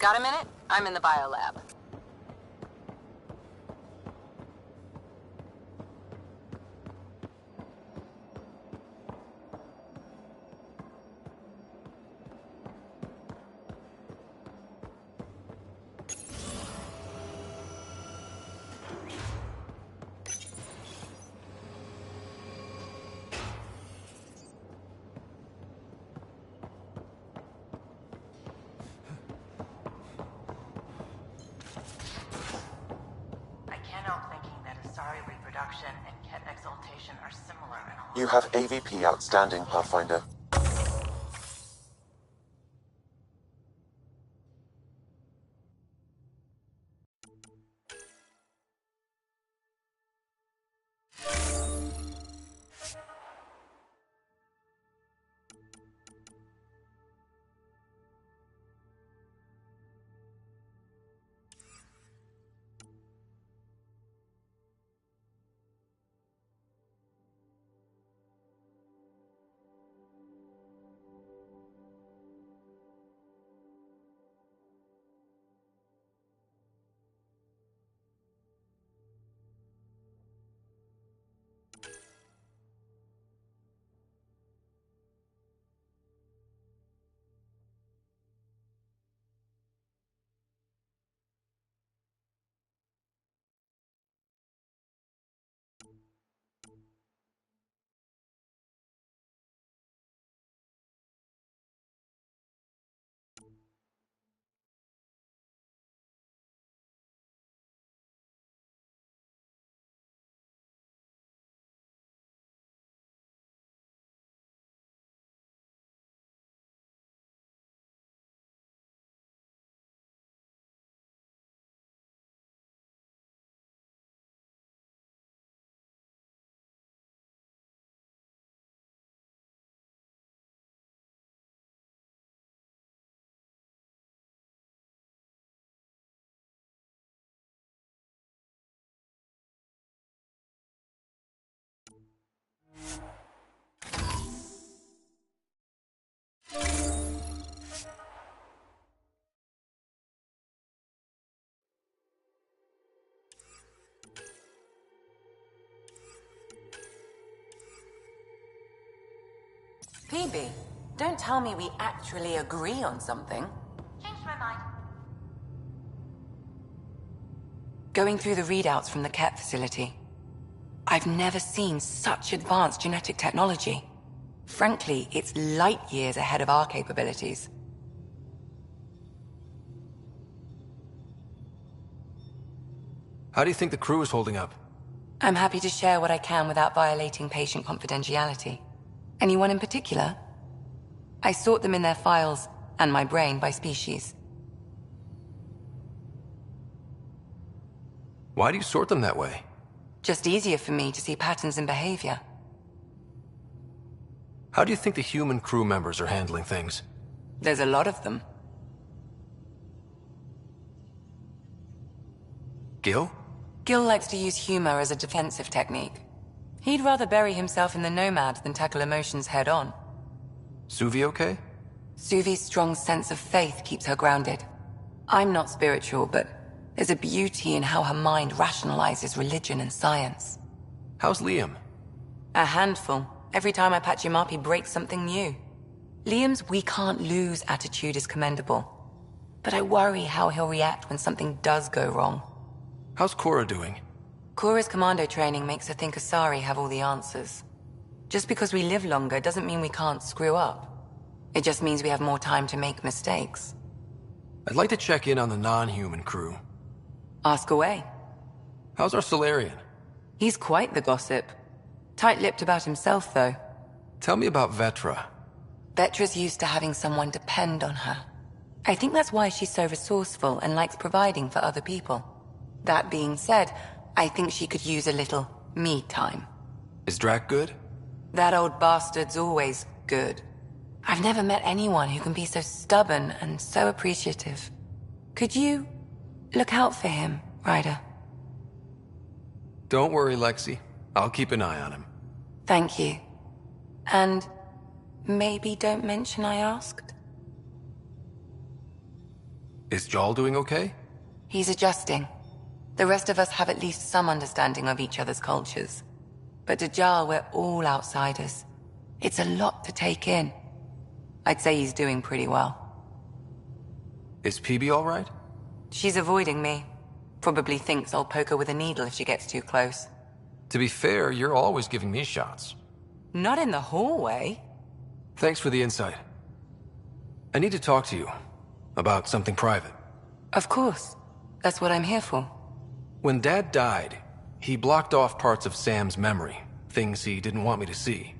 Got a minute? I'm in the biolab. You have AVP outstanding, Pathfinder. PB, don't tell me we actually agree on something. Changed my mind. Going through the readouts from the KET facility, I've never seen such advanced genetic technology. Frankly, it's light years ahead of our capabilities. How do you think the crew is holding up? I'm happy to share what I can without violating patient confidentiality. Anyone in particular? I sort them in their files, and my brain by species. Why do you sort them that way? Just easier for me to see patterns in behavior. How do you think the human crew members are handling things? There's a lot of them. Gil? Gil likes to use humor as a defensive technique. He'd rather bury himself in the Nomad than tackle emotions head-on. Suvi okay? Suvi's strong sense of faith keeps her grounded. I'm not spiritual, but there's a beauty in how her mind rationalizes religion and science. How's Liam? A handful. Every time I patch him up, he breaks something new. Liam's "we can't lose" attitude is commendable. But I worry how he'll react when something does go wrong. How's Cora doing? Cora's commando training makes her think Asari have all the answers. Just because we live longer doesn't mean we can't screw up. It just means we have more time to make mistakes. I'd like to check in on the non-human crew. Ask away. How's our Solarian? He's quite the gossip. Tight-lipped about himself, though. Tell me about Vetra. Vetra's used to having someone depend on her. I think that's why she's so resourceful and likes providing for other people. That being said, I think she could use a little me time. Is Drac good? That old bastard's always good. I've never met anyone who can be so stubborn and so appreciative. Could you look out for him, Ryder? Don't worry, Lexi. I'll keep an eye on him. Thank you. And maybe don't mention I asked? Is Jarl doing okay? He's adjusting. The rest of us have at least some understanding of each other's cultures. But to Jarl, we're all outsiders. It's a lot to take in. I'd say he's doing pretty well. Is PB all right? She's avoiding me. Probably thinks I'll poke her with a needle if she gets too close. To be fair, you're always giving me shots. Not in the hallway. Thanks for the insight. I need to talk to you about something private. Of course. That's what I'm here for. When Dad died, he blocked off parts of Sam's memory, things he didn't want me to see.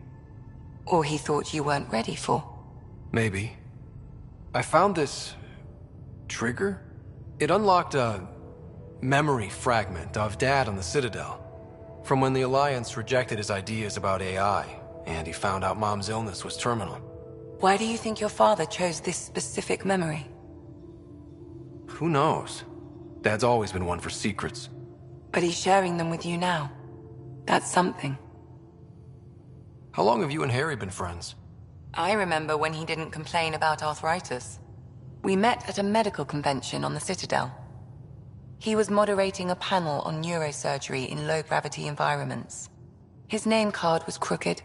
Or he thought you weren't ready for. Maybe. I found this trigger. It unlocked a memory fragment of Dad on the Citadel, from when the Alliance rejected his ideas about AI, and he found out Mom's illness was terminal. Why do you think your father chose this specific memory? Who knows? Dad's always been one for secrets. But he's sharing them with you now. That's something. How long have you and Harry been friends? I remember when he didn't complain about arthritis. We met at a medical convention on the Citadel. He was moderating a panel on neurosurgery in low-gravity environments. His name card was crooked,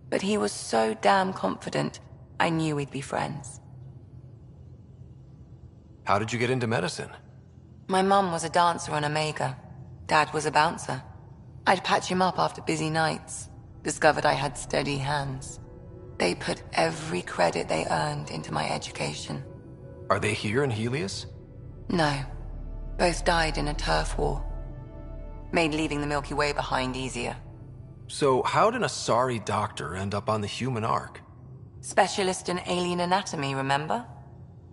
but he was so damn confident, I knew we'd be friends. How did you get into medicine? My mum was a dancer on Omega. Dad was a bouncer. I'd patch him up after busy nights. Discovered I had steady hands. They put every credit they earned into my education. Are they here in Helios? No. Both died in a turf war. Made leaving the Milky Way behind easier. So how did a sorry doctor end up on the human Ark? Specialist in alien anatomy, remember?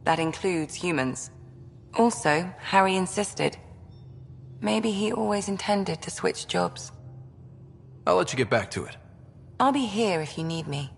That includes humans. Also, Harry insisted. Maybe he always intended to switch jobs. I'll let you get back to it. I'll be here if you need me.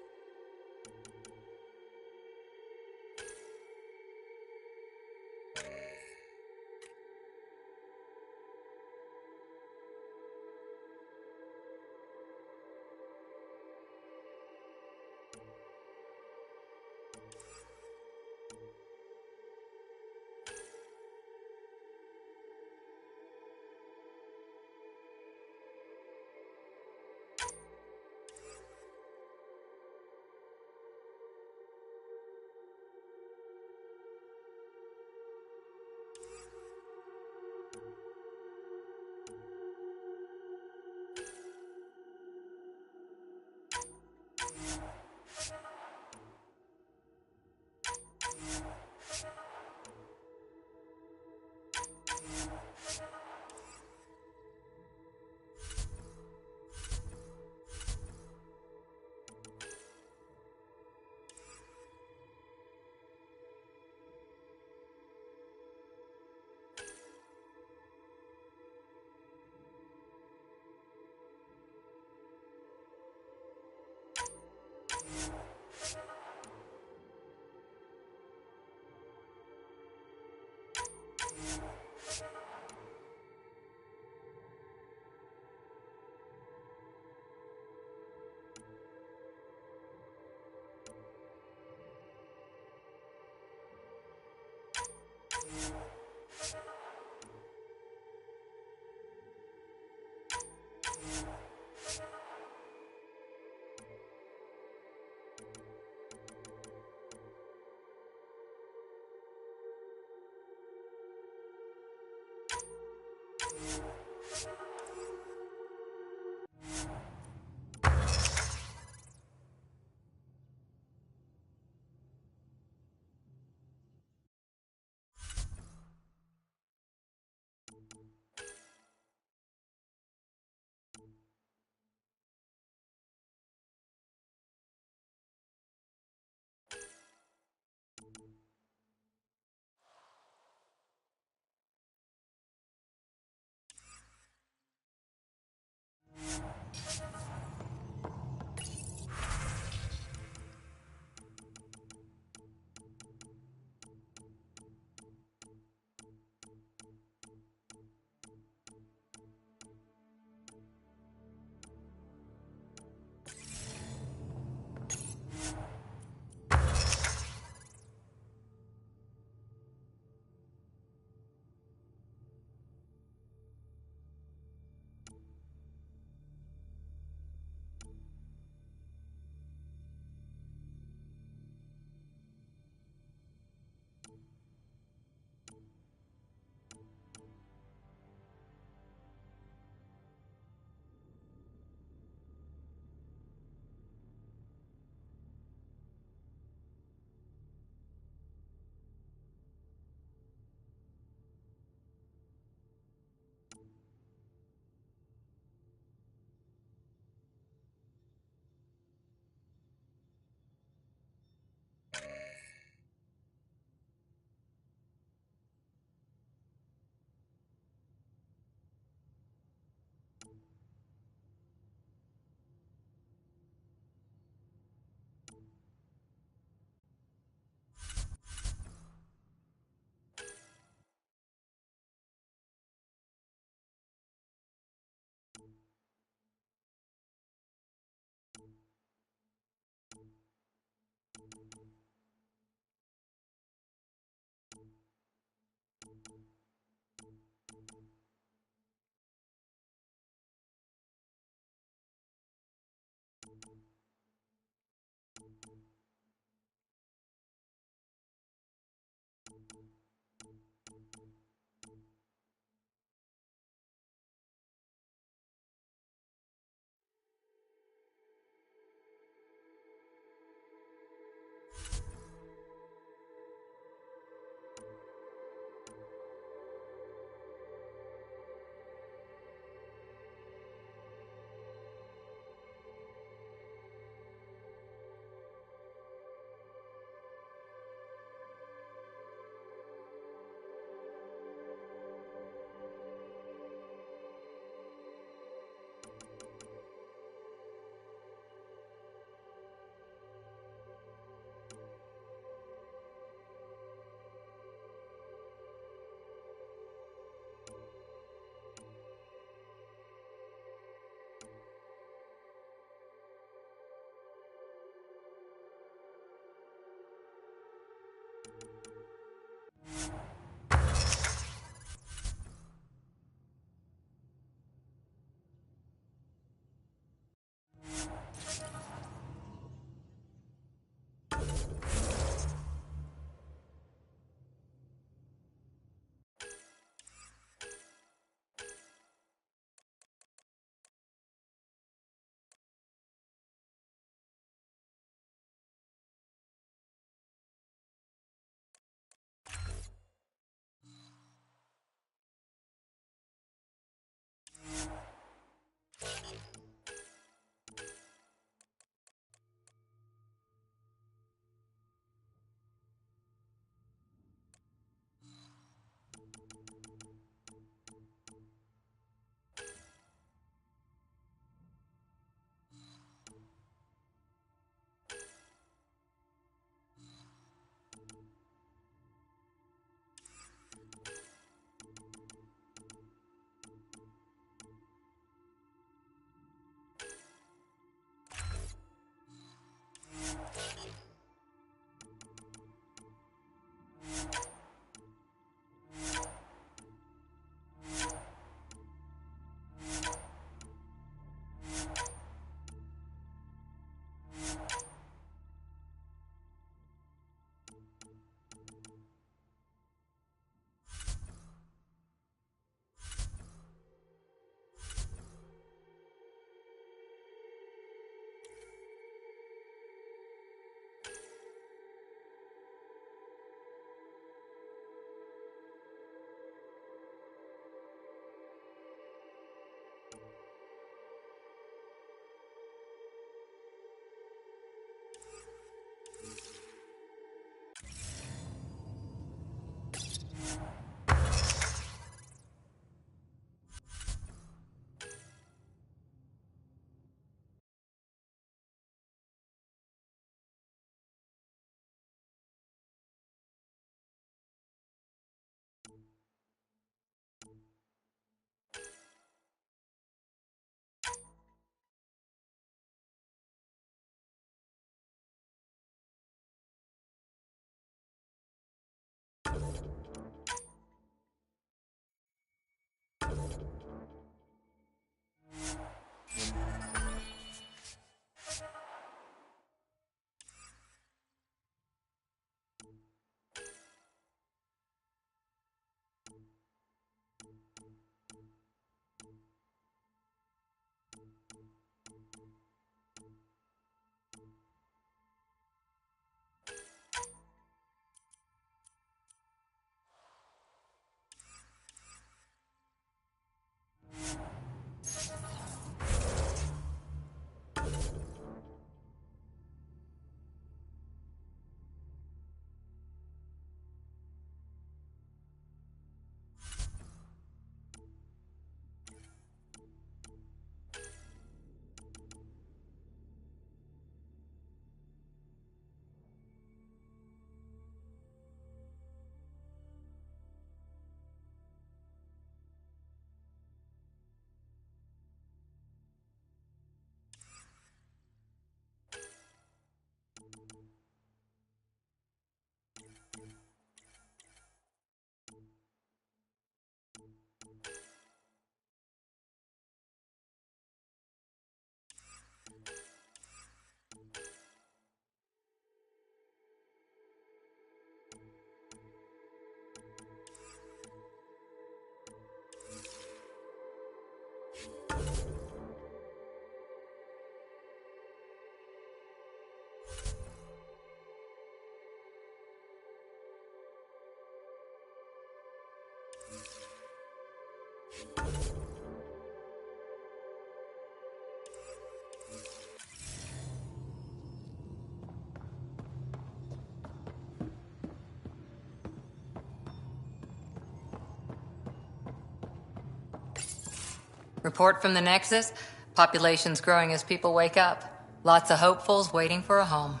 Report from the Nexus. Population's growing as people wake up. Lots of hopefuls waiting for a home.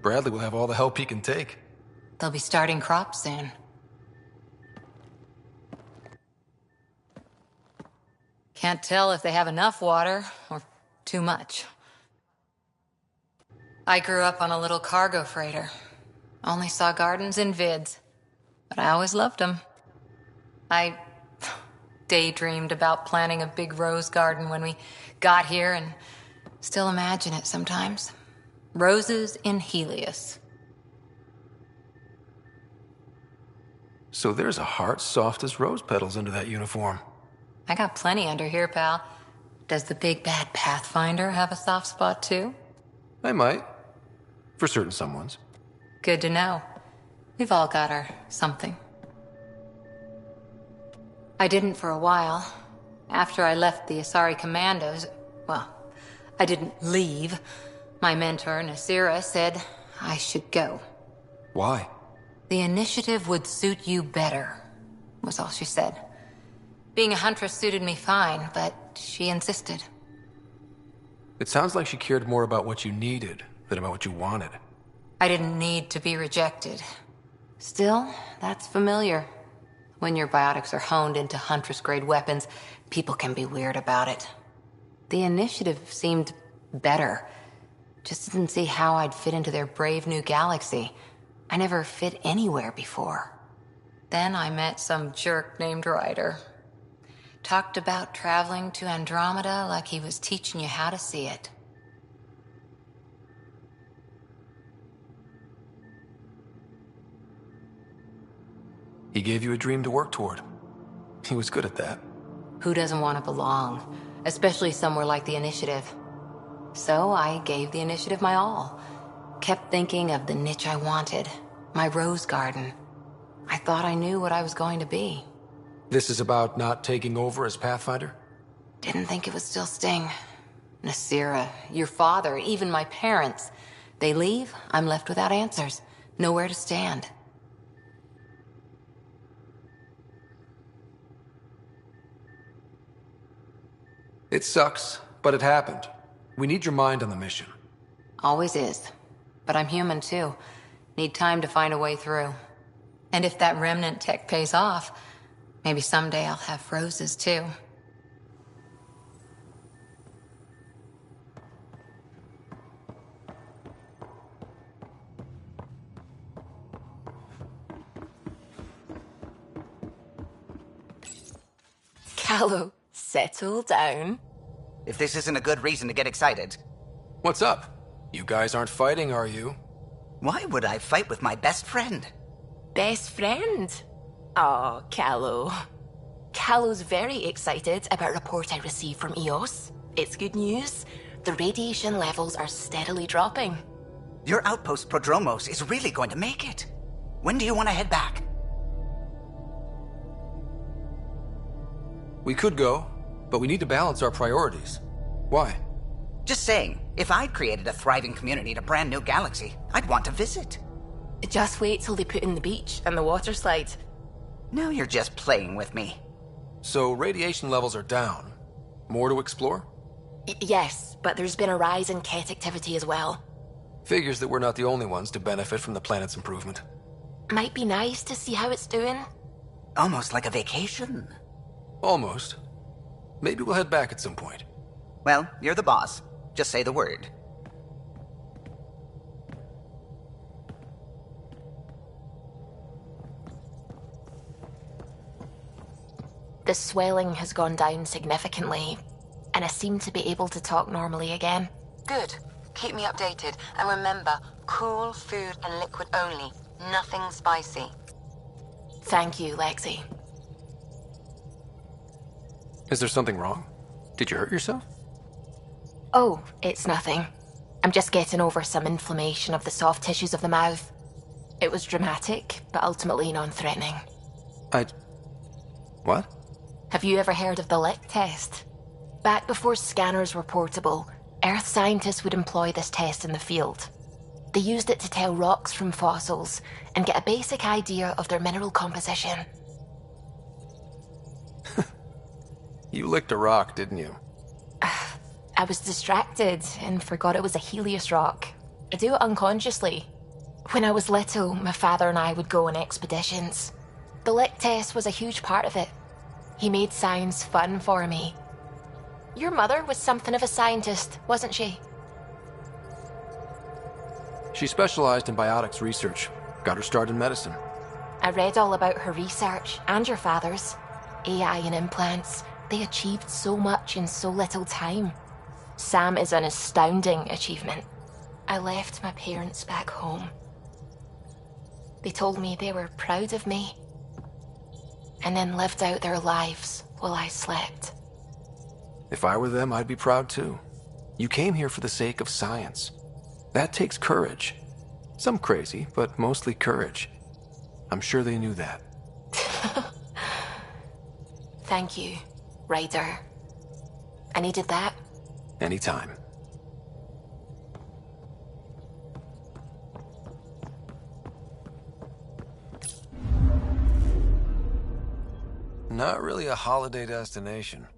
Bradley will have all the help he can take. They'll be starting crops soon. Can't tell if they have enough water or too much. I grew up on a little cargo freighter. Only saw gardens in vids, but I always loved them. I daydreamed about planting a big rose garden when we got here and still imagine it sometimes. Roses in Helios. So there's a heart soft as rose petals under that uniform. I got plenty under here, pal. Does the big bad Pathfinder have a soft spot too? I might. For certain someones. Good to know. We've all got our something. I didn't for a while. After I left the Asari Commandos, well, I didn't leave. My mentor, Nasira, said I should go. Why? The initiative would suit you better, was all she said. Being a huntress suited me fine, but she insisted. It sounds like she cared more about what you needed than about what you wanted. I didn't need to be rejected. Still, that's familiar. When your biotics are honed into Huntress-grade weapons, people can be weird about it. The initiative seemed better. Just didn't see how I'd fit into their brave new galaxy. I never fit anywhere before. Then I met some jerk named Ryder. Talked about traveling to Andromeda like he was teaching you how to see it. He gave you a dream to work toward. He was good at that. Who doesn't want to belong? Especially somewhere like the Initiative. So I gave the Initiative my all. Kept thinking of the niche I wanted. My rose garden. I thought I knew what I was going to be. This is about not taking over as Pathfinder? Didn't think it would still sting. Nasira, your father, even my parents. They leave, I'm left without answers. Nowhere to stand. It sucks, but it happened. We need your mind on the mission. Always is. But I'm human too. Need time to find a way through. And if that remnant tech pays off, maybe someday I'll have roses too. Callow, settle down. If this isn't a good reason to get excited. What's up? You guys aren't fighting, are you? Why would I fight with my best friend? Best friend? Oh, Callow. Callow's very excited about a report I received from EOS. It's good news. The radiation levels are steadily dropping. Your outpost Prodromos is really going to make it. When do you want to head back? We could go, but we need to balance our priorities. Why? Just saying, if I'd created a thriving community in a brand new galaxy, I'd want to visit. Just wait till they put in the beach and the water slide. Now you're just playing with me. So radiation levels are down. More to explore? Yes, but there's been a rise in Ket activity as well. Figures that we're not the only ones to benefit from the planet's improvement. Might be nice to see how it's doing. Almost like a vacation. Almost. Maybe we'll head back at some point. Well, you're the boss. Just say the word. The swelling has gone down significantly, and I seem to be able to talk normally again. Good. Keep me updated, and remember, cool food and liquid only. Nothing spicy. Thank you, Lexi. Is there something wrong? Did you hurt yourself? Oh, it's nothing. I'm just getting over some inflammation of the soft tissues of the mouth. It was dramatic, but ultimately non-threatening. What? Have you ever heard of the lick test? Back before scanners were portable, Earth scientists would employ this test in the field. They used it to tell rocks from fossils and get a basic idea of their mineral composition. You licked a rock, didn't you? I was distracted and forgot it was a Helios rock. I do it unconsciously. When I was little, my father and I would go on expeditions. The lick test was a huge part of it. He made science fun for me. Your mother was something of a scientist, wasn't she? She specialized in biotics research. Got her start in medicine. I read all about her research, and your father's. AI and implants. They achieved so much in so little time. Sam is an astounding achievement. I left my parents back home. They told me they were proud of me, and then lived out their lives while I slept. If I were them, I'd be proud too. You came here for the sake of science. That takes courage. Some crazy, but mostly courage. I'm sure they knew that. Thank you, Ryder. I needed that. Anytime. Not really a holiday destination.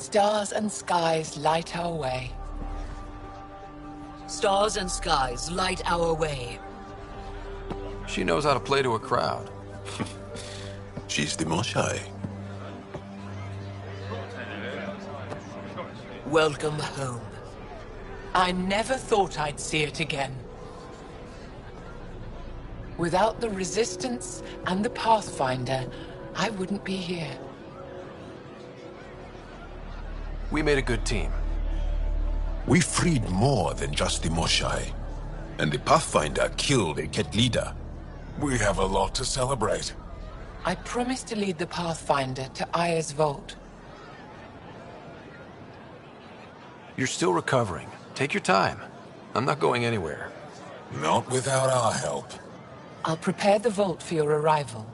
Stars and skies light our way. Stars and skies light our way. She knows how to play to a crowd. She's the Moshai. Welcome home. I never thought I'd see it again. Without the Resistance and the Pathfinder, I wouldn't be here. We made a good team. We freed more than just the Moshai. And the Pathfinder killed a Ket leader. We have a lot to celebrate. I promised to lead the Pathfinder to Aya's vault. You're still recovering. Take your time. I'm not going anywhere. Not without our help. I'll prepare the vault for your arrival.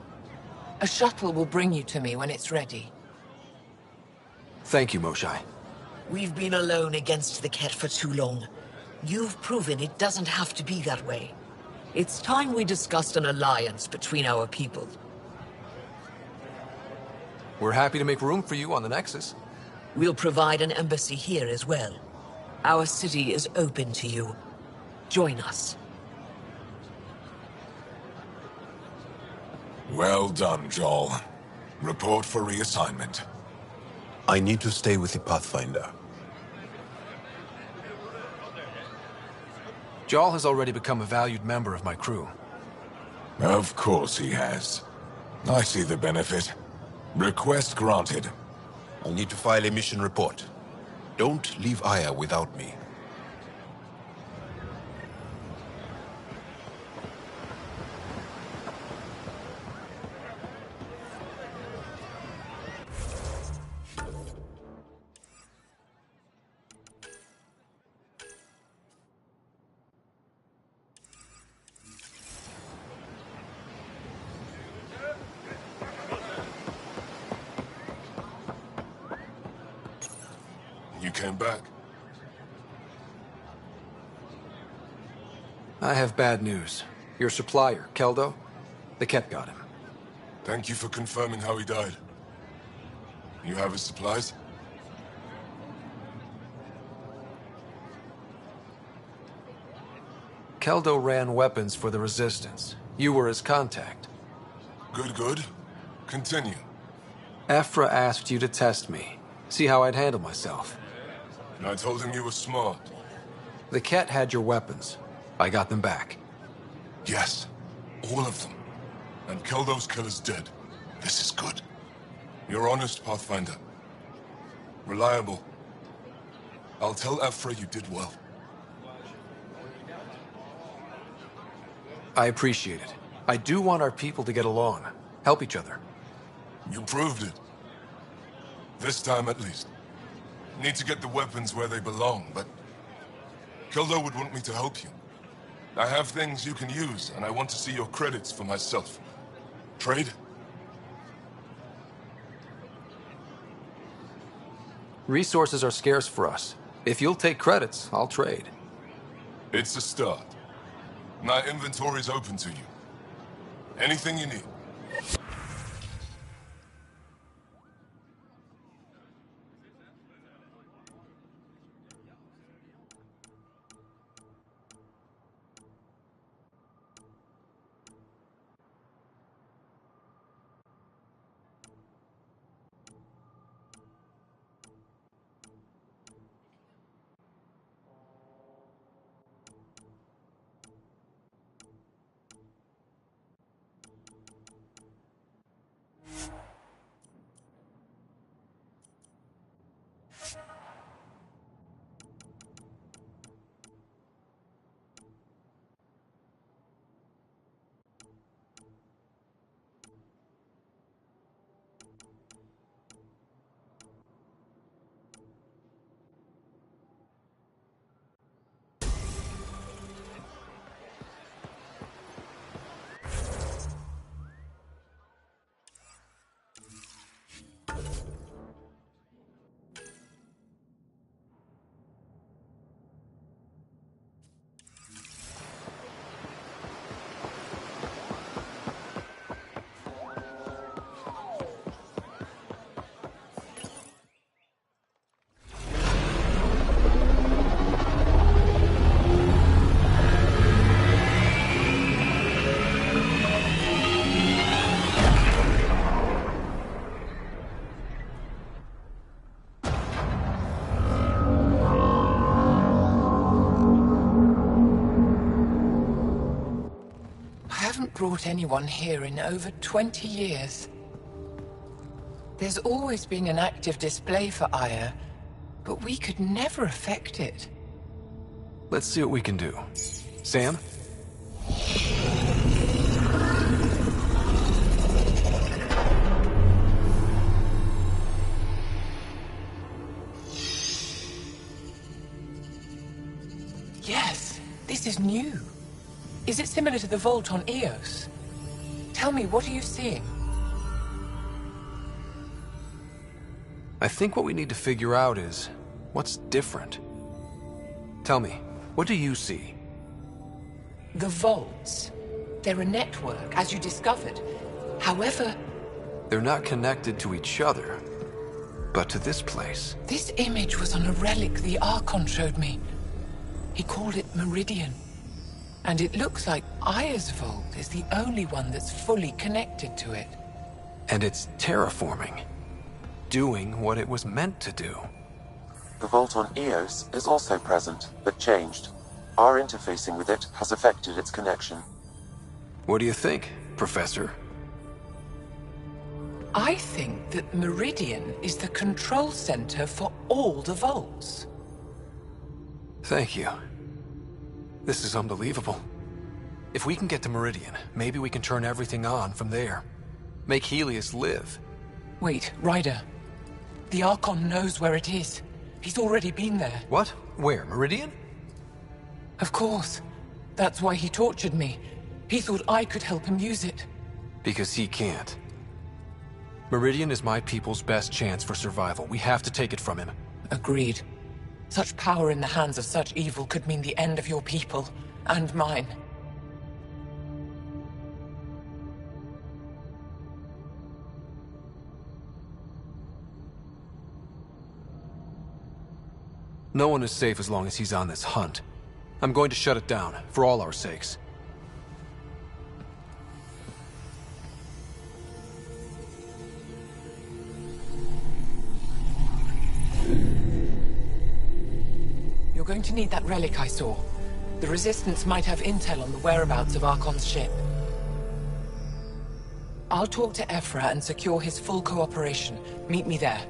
A shuttle will bring you to me when it's ready. Thank you, Moshai. We've been alone against the Ket for too long. You've proven it doesn't have to be that way. It's time we discussed an alliance between our people. We're happy to make room for you on the Nexus. We'll provide an embassy here as well. Our city is open to you. Join us. Well done, Joel. Report for reassignment. I need to stay with the Pathfinder. Jarl has already become a valued member of my crew. Of course he has. I see the benefit. Request granted. I'll need to file a mission report. Don't leave Aya without me. You came back. I have bad news. Your supplier, Keldo, the Ket got him. Thank you for confirming how he died. You have his supplies? Keldo ran weapons for the Resistance. You were his contact. Good, good. Continue. Ephra asked you to test me, see how I'd handle myself. And I told him you were smart. The Ket had your weapons. I got them back. Yes, all of them. And Keldo's killer's dead. This is good. You're honest, Pathfinder. Reliable. I'll tell Ephra you did well. I appreciate it. I do want our people to get along, help each other. You proved it. This time at least. Need to get the weapons where they belong, but Keldo would want me to help you. I have things you can use, and I want to see your credits for myself. Trade? Resources are scarce for us. If you'll take credits, I'll trade. It's a start. My inventory's open to you. Anything you need. Brought anyone here in over 20 years. There's always been an active display for Aya, but we could never affect it. Let's see what we can do. Sam? Yes, this is new. Is it similar to the vault on Eos? Tell me, what are you seeing? I think what we need to figure out is what's different. Tell me, what do you see? The vaults. They're a network, as you discovered. However... They're not connected to each other, but to this place. This image was on a relic the Archon showed me. He called it Meridian. And it looks like Aya's vault is the only one that's fully connected to it. And it's terraforming. Doing what it was meant to do. The vault on Eos is also present, but changed. Our interfacing with it has affected its connection. What do you think, Professor? I think that Meridian is the control center for all the vaults. Thank you. This is unbelievable. If we can get to Meridian, maybe we can turn everything on from there. Make Helios live. Wait, Ryder. The Archon knows where it is. He's already been there. What? Where? Meridian? Of course. That's why he tortured me. He thought I could help him use it. Because he can't. Meridian is my people's best chance for survival. We have to take it from him. Agreed. Such power in the hands of such evil could mean the end of your people, and mine. No one is safe as long as he's on this hunt. I'm going to shut it down, for all our sakes. You're going to need that relic I saw. The Resistance might have intel on the whereabouts of Archon's ship. I'll talk to Ephra and secure his full cooperation. Meet me there.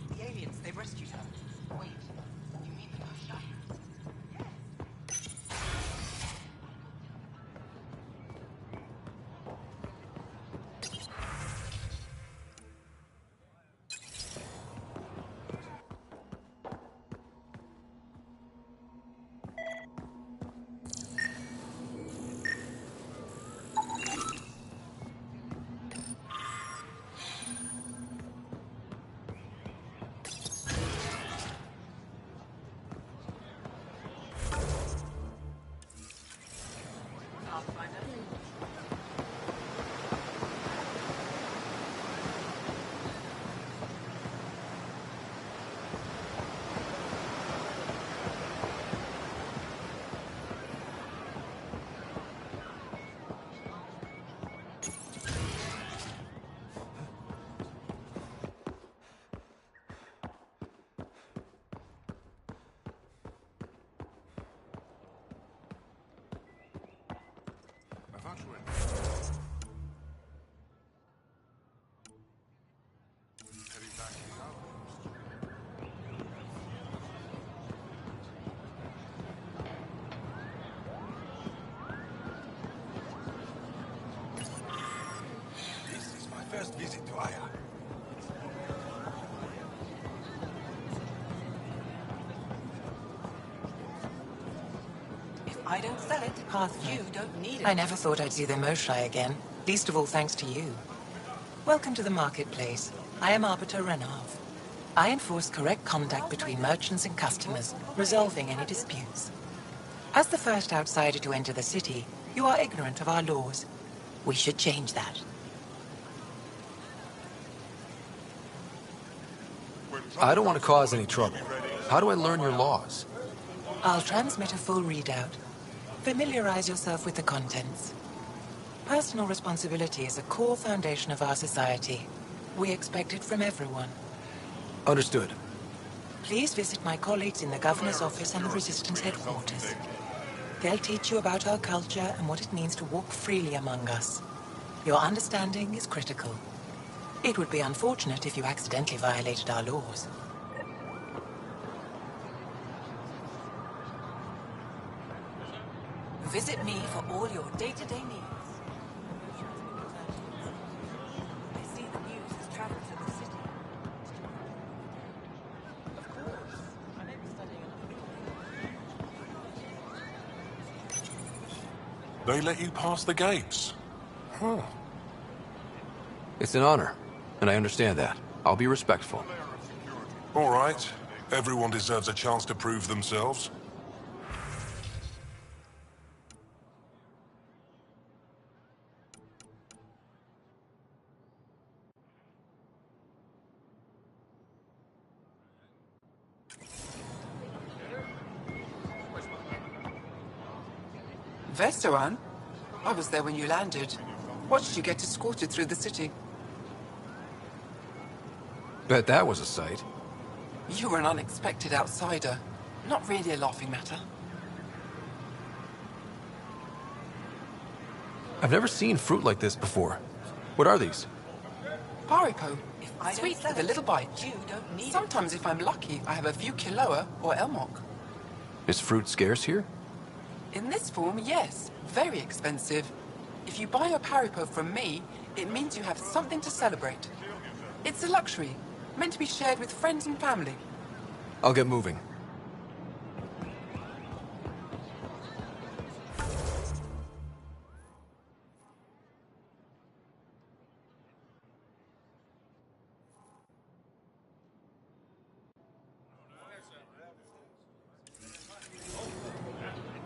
The aliens, they rescued her. Wait, you mean the Ghost? First visit to Aya. If I don't sell it, you don't need it. I never thought I'd see the Moshae again. Least of all thanks to you. Welcome to the marketplace. I am Arbiter Renav. I enforce correct conduct between merchants and customers, resolving any disputes. As the first outsider to enter the city, you are ignorant of our laws. We should change that. I don't want to cause any trouble. How do I learn your laws? I'll transmit a full readout. Familiarize yourself with the contents. Personal responsibility is a core foundation of our society. We expect it from everyone. Understood. Please visit my colleagues in the Governor's office and the Resistance headquarters. They'll teach you about our culture and what it means to walk freely among us. Your understanding is critical. It would be unfortunate if you accidentally violated our laws. Visit me for all your day-to-day needs. I see the news has traveled to the city. Of course. I may be studying. They let you pass the gates. Huh. It's an honor. and I understand that. I'll be respectful. All right. Everyone deserves a chance to prove themselves. Vestoran? I was there when you landed. Watched you get escorted through the city. Bet that was a sight. You were an unexpected outsider. Not really a laughing matter. I've never seen fruit like this before. What are these? Paripo. Sweet with a little bite. Sometimes if I'm lucky, I have a few Kiloa or Elmok. Is fruit scarce here? In this form, yes. Very expensive. If you buy a Paripo from me, it means you have something to celebrate. It's a luxury, meant to be shared with friends and family. I'll get moving.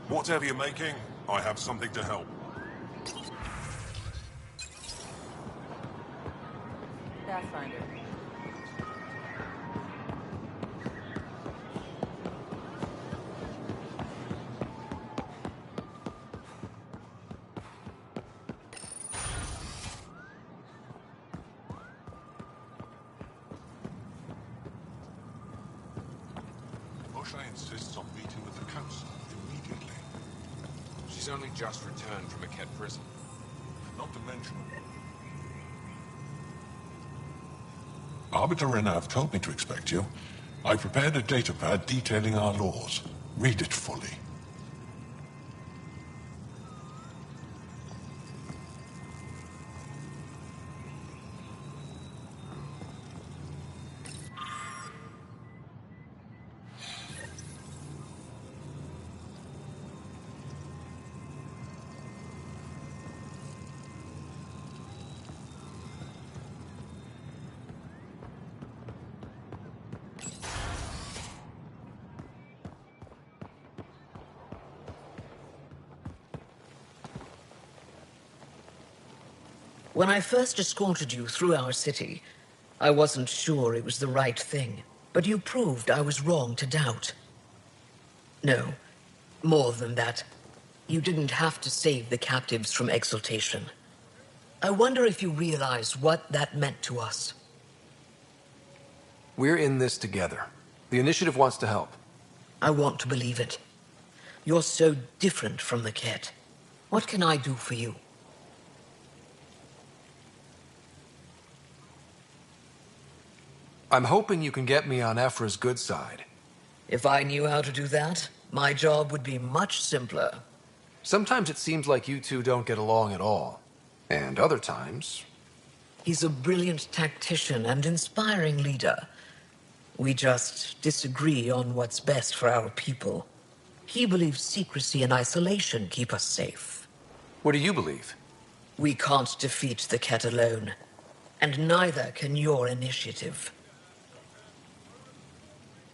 Whatever you're making, I have something to help. Pathfinder. Moshe insists on meeting with the council immediately. She's only just returned from a Ket prison. Not to mention... Arbiter Renav told me to expect you. I prepared a datapad detailing our laws. Read it fully. When I first escorted you through our city, I wasn't sure it was the right thing, but you proved I was wrong to doubt. No, more than that. You didn't have to save the captives from exaltation. I wonder if you realize what that meant to us. We're in this together. The Initiative wants to help. I want to believe it. You're so different from the Ket. What can I do for you? I'm hoping you can get me on Ephra's good side. If I knew how to do that, my job would be much simpler. Sometimes it seems like you two don't get along at all. And other times... He's a brilliant tactician and inspiring leader. We just disagree on what's best for our people. He believes secrecy and isolation keep us safe. What do you believe? We can't defeat the Ket alone. And neither can your initiative.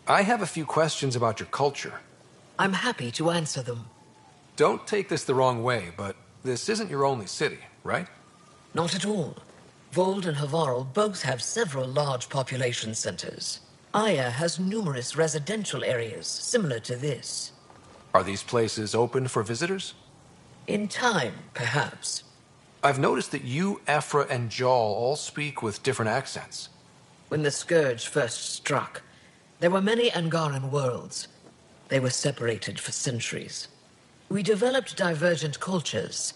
I have a few questions about your culture. I'm happy to answer them. Don't take this the wrong way, but this isn't your only city, right? Not at all. Vold and Havarl both have several large population centers. Aya has numerous residential areas similar to this. Are these places open for visitors? In time, perhaps. I've noticed that you, Ephra, and Jal all speak with different accents. When the Scourge first struck, there were many Angaran worlds. They were separated for centuries. We developed divergent cultures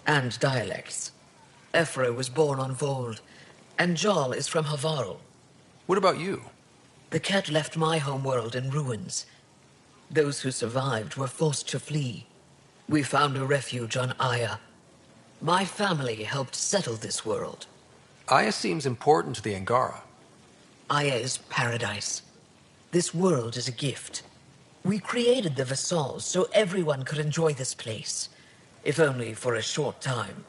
and dialects. Ephra was born on Vold, and Jal is from Havarl. What about you? The Ket left my homeworld in ruins. Those who survived were forced to flee. We found a refuge on Aya. My family helped settle this world. Aya seems important to the Angara. Aya is paradise. This world is a gift. We created the Vassals so everyone could enjoy this place, if only for a short time.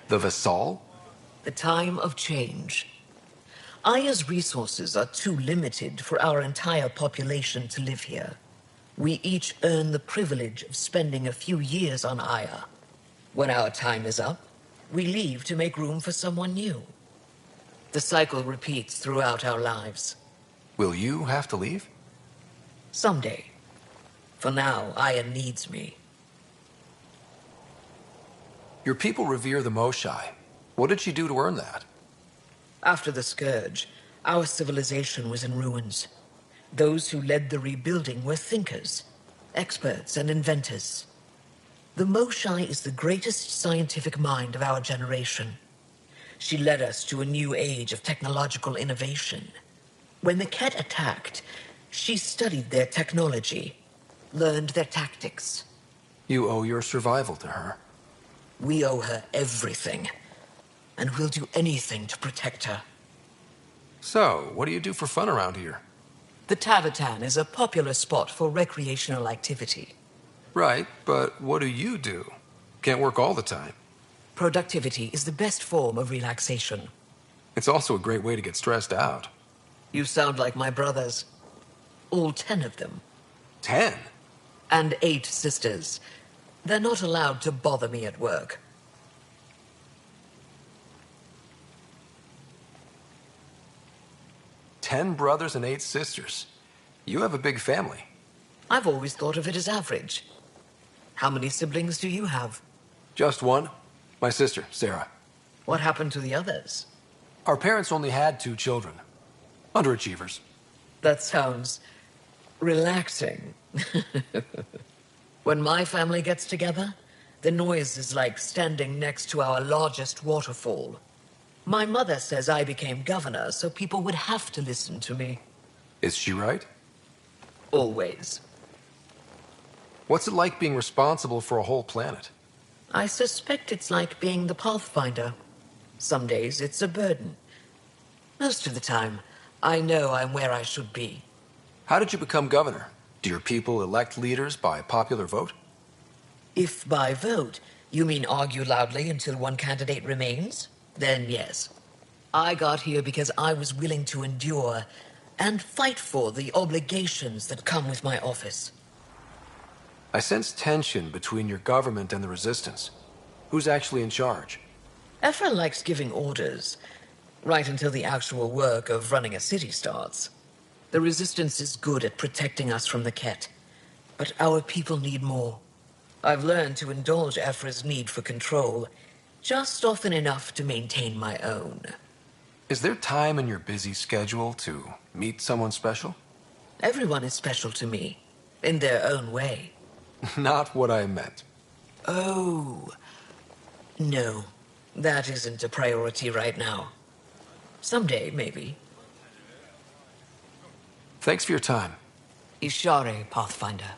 The Vassal? The time of change. Aya's resources are too limited for our entire population to live here. We each earn the privilege of spending a few years on Aya. When our time is up, we leave to make room for someone new. The cycle repeats throughout our lives. Will you have to leave? Someday. For now, Aya needs me. Your people revere the Moshai. What did she do to earn that? After the Scourge, our civilization was in ruins. Those who led the rebuilding were thinkers, experts, and inventors. The Moshai is the greatest scientific mind of our generation. She led us to a new age of technological innovation. When the Ket attacked, she studied their technology, learned their tactics. You owe your survival to her. We owe her everything, and we'll do anything to protect her. So, what do you do for fun around here? The Tavatan is a popular spot for recreational activity. Right, but what do you do? Can't work all the time. Productivity is the best form of relaxation. It's also a great way to get stressed out. You sound like my brothers. All 10 of them. 10? And 8 sisters. They're not allowed to bother me at work. "10 brothers and 8 sisters. You have a big family." I've always thought of it as average. How many siblings do you have? Just one. My sister, Sarah. What happened to the others? Our parents only had 2 children. Underachievers. That sounds relaxing. When my family gets together, the noise is like standing next to our largest waterfall. My mother says I became governor, so people would have to listen to me. Is she right? Always. What's it like being responsible for a whole planet? I suspect it's like being the Pathfinder. Some days it's a burden. Most of the time, I know I'm where I should be. How did you become governor? Do your people elect leaders by popular vote? If by vote you mean argue loudly until one candidate remains, then yes. I got here because I was willing to endure and fight for the obligations that come with my office. I sense tension between your government and the resistance. Who's actually in charge? Ephra likes giving orders, right until the actual work of running a city starts. The resistance is good at protecting us from the Ket, but our people need more. I've learned to indulge Ephra's need for control, just often enough to maintain my own. Is there time in your busy schedule to meet someone special? Everyone is special to me, in their own way. Not what I meant. Oh. No, that isn't a priority right now. Someday, maybe. Thanks for your time. Ishare, Pathfinder.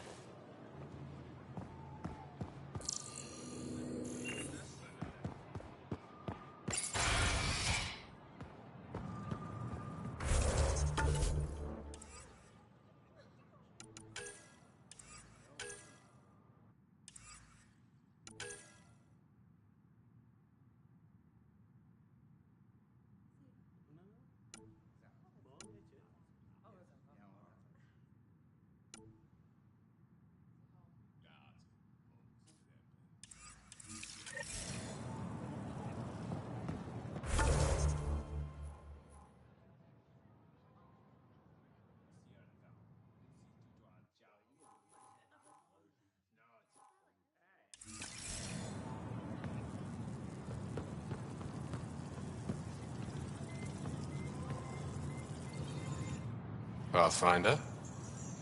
Pathfinder.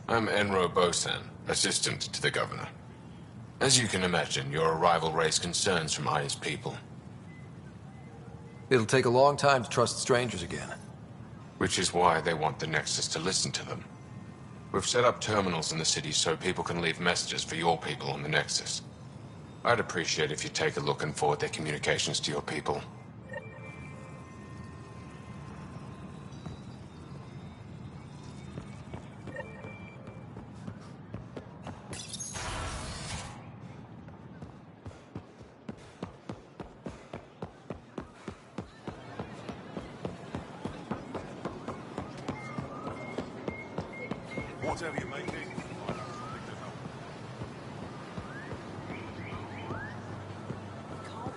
I'm Enro Bosan, assistant to the governor. As you can imagine, your arrival raised concerns from Aya's people. It'll take a long time to trust strangers again. Which is why they want the Nexus to listen to them. We've set up terminals in the city so people can leave messages for your people on the Nexus. I'd appreciate if you take a look and forward their communications to your people. Whatever you're making. Can't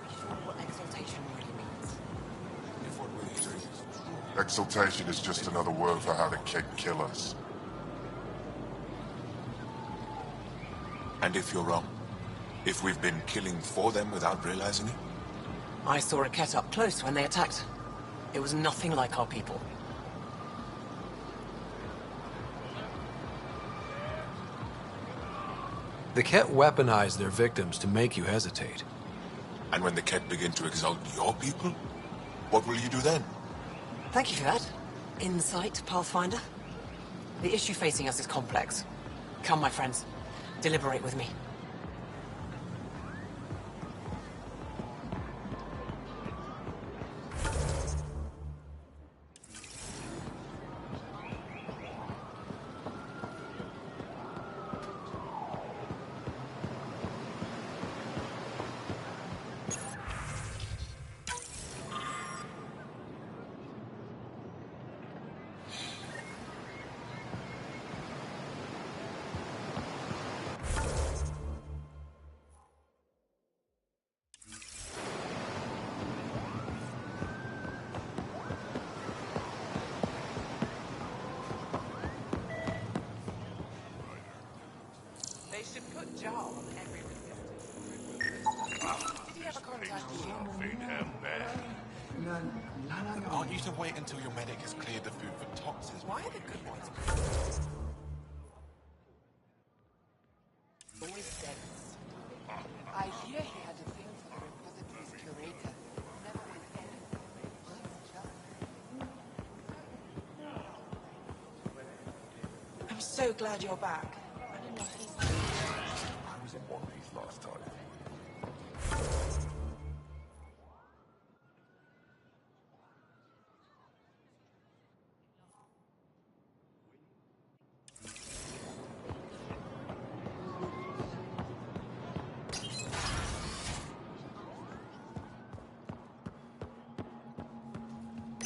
be sure what exaltation really means. If what really is. Exaltation is just another word for how the kid kill us. And if you're wrong? If we've been killing for them without realizing it? I saw a Ket up close when they attacked. It was nothing like our people. The Ket weaponize their victims to make you hesitate. And when the Ket begin to exalt your people? What will you do then? Thank you for that. Insight, Pathfinder. The issue facing us is complex. Come, my friends. Deliberate with me. They should put jar on every Do you have a contact? I want you to wait until your medic has cleared the food for toxins. Why are the good ones always dead? I hear he had a thing for the repository's curator. Never with anything. I'm so glad you're back. I didn't know he's... I was in One Piece last time.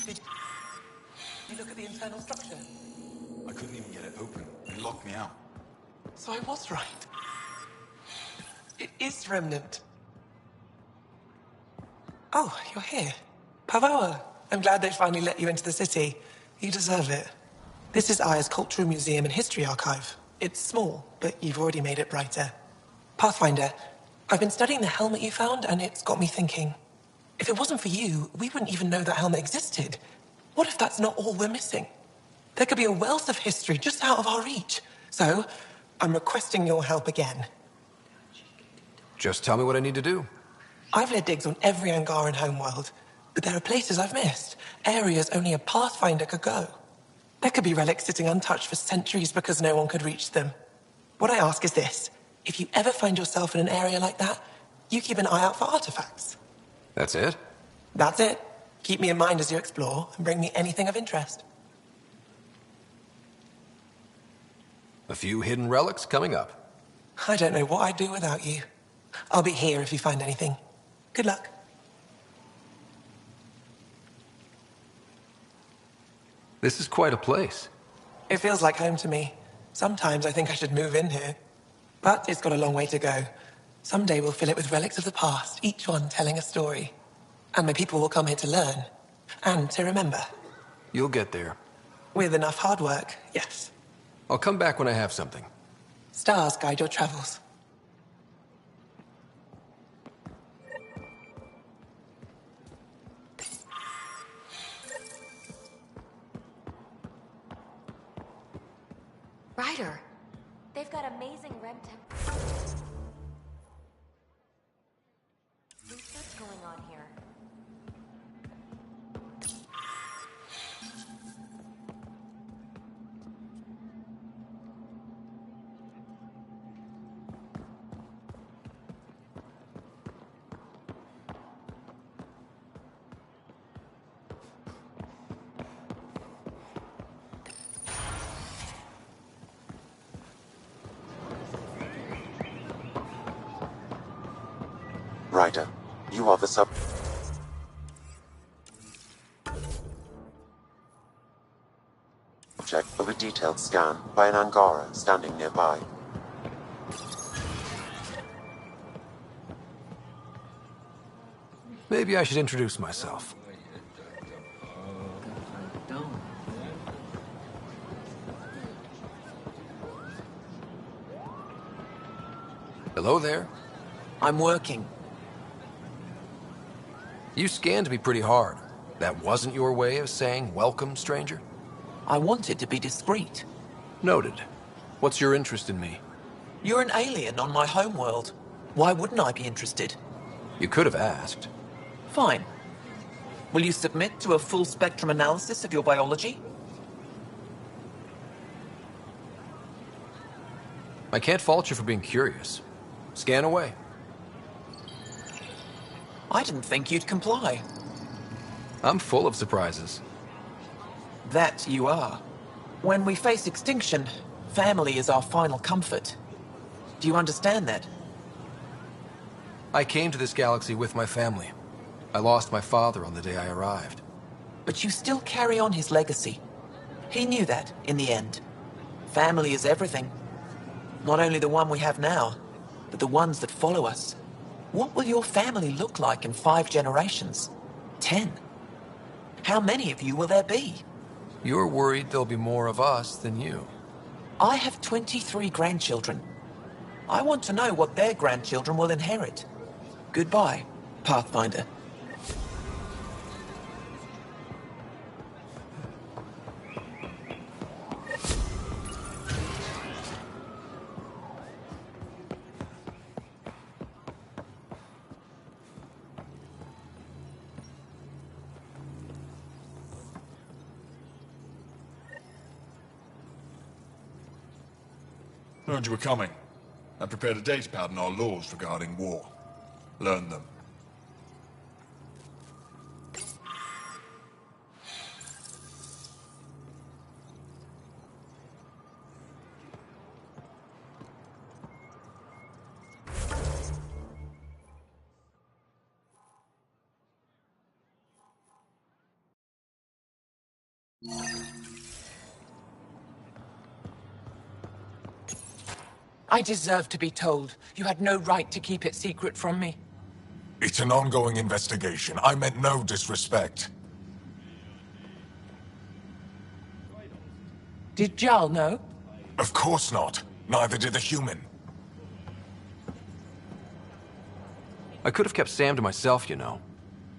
Did you look at the internal structure? I couldn't even get it open. It locked me out. So I was right. It is Remnant. Oh, you're here. Pavawa. I'm glad they finally let you into the city. You deserve it. This is Aya's Cultural Museum and History Archive. It's small, but you've already made it brighter. Pathfinder, I've been studying the helmet you found, and it's got me thinking. If it wasn't for you, we wouldn't even know that helmet existed. What if that's not all we're missing? There could be a wealth of history just out of our reach. So, I'm requesting your help again. Just tell me what I need to do. I've led digs on every Angaran homeworld, but there are places I've missed, areas only a Pathfinder could go. There could be relics sitting untouched for centuries because no one could reach them. What I ask is this: if you ever find yourself in an area like that, you keep an eye out for artifacts. That's it? That's it. Keep me in mind as you explore, and bring me anything of interest. A few hidden relics coming up. I don't know what I'd do without you. I'll be here if you find anything. Good luck. This is quite a place. It feels like home to me. Sometimes I think I should move in here. But it's got a long way to go. Someday we'll fill it with relics of the past, each one telling a story. And my people will come here to learn. And to remember. You'll get there. With enough hard work, yes. I'll come back when I have something. Stars guide your travels. Ryder, they've got amazing rem temp. What's going on here? Ryder, you are the sub... subject of a detailed scan by an Angara standing nearby. Maybe I should introduce myself. Hello there. I'm working. You scanned me pretty hard. That wasn't your way of saying welcome, stranger? I wanted to be discreet. Noted. What's your interest in me? You're an alien on my homeworld. Why wouldn't I be interested? You could have asked. Fine. Will you submit to a full spectrum analysis of your biology? I can't fault you for being curious. Scan away. I didn't think you'd comply. I'm full of surprises. That you are. When we face extinction, family is our final comfort. Do you understand that? I came to this galaxy with my family. I lost my father on the day I arrived. But you still carry on his legacy. He knew that, in the end. Family is everything. Not only the one we have now, but the ones that follow us. What will your family look like in 5 generations? 10? How many of you will there be? You're worried there'll be more of us than you. I have 23 grandchildren. I want to know what their grandchildren will inherit. Goodbye, Pathfinder. Heard you were coming. I prepared a datapad on our laws regarding war. Learn them. I deserve to be told. You had no right to keep it secret from me. It's an ongoing investigation. I meant no disrespect. Did Jarl know? Of course not. Neither did the human. I could have kept Sam to myself, you know.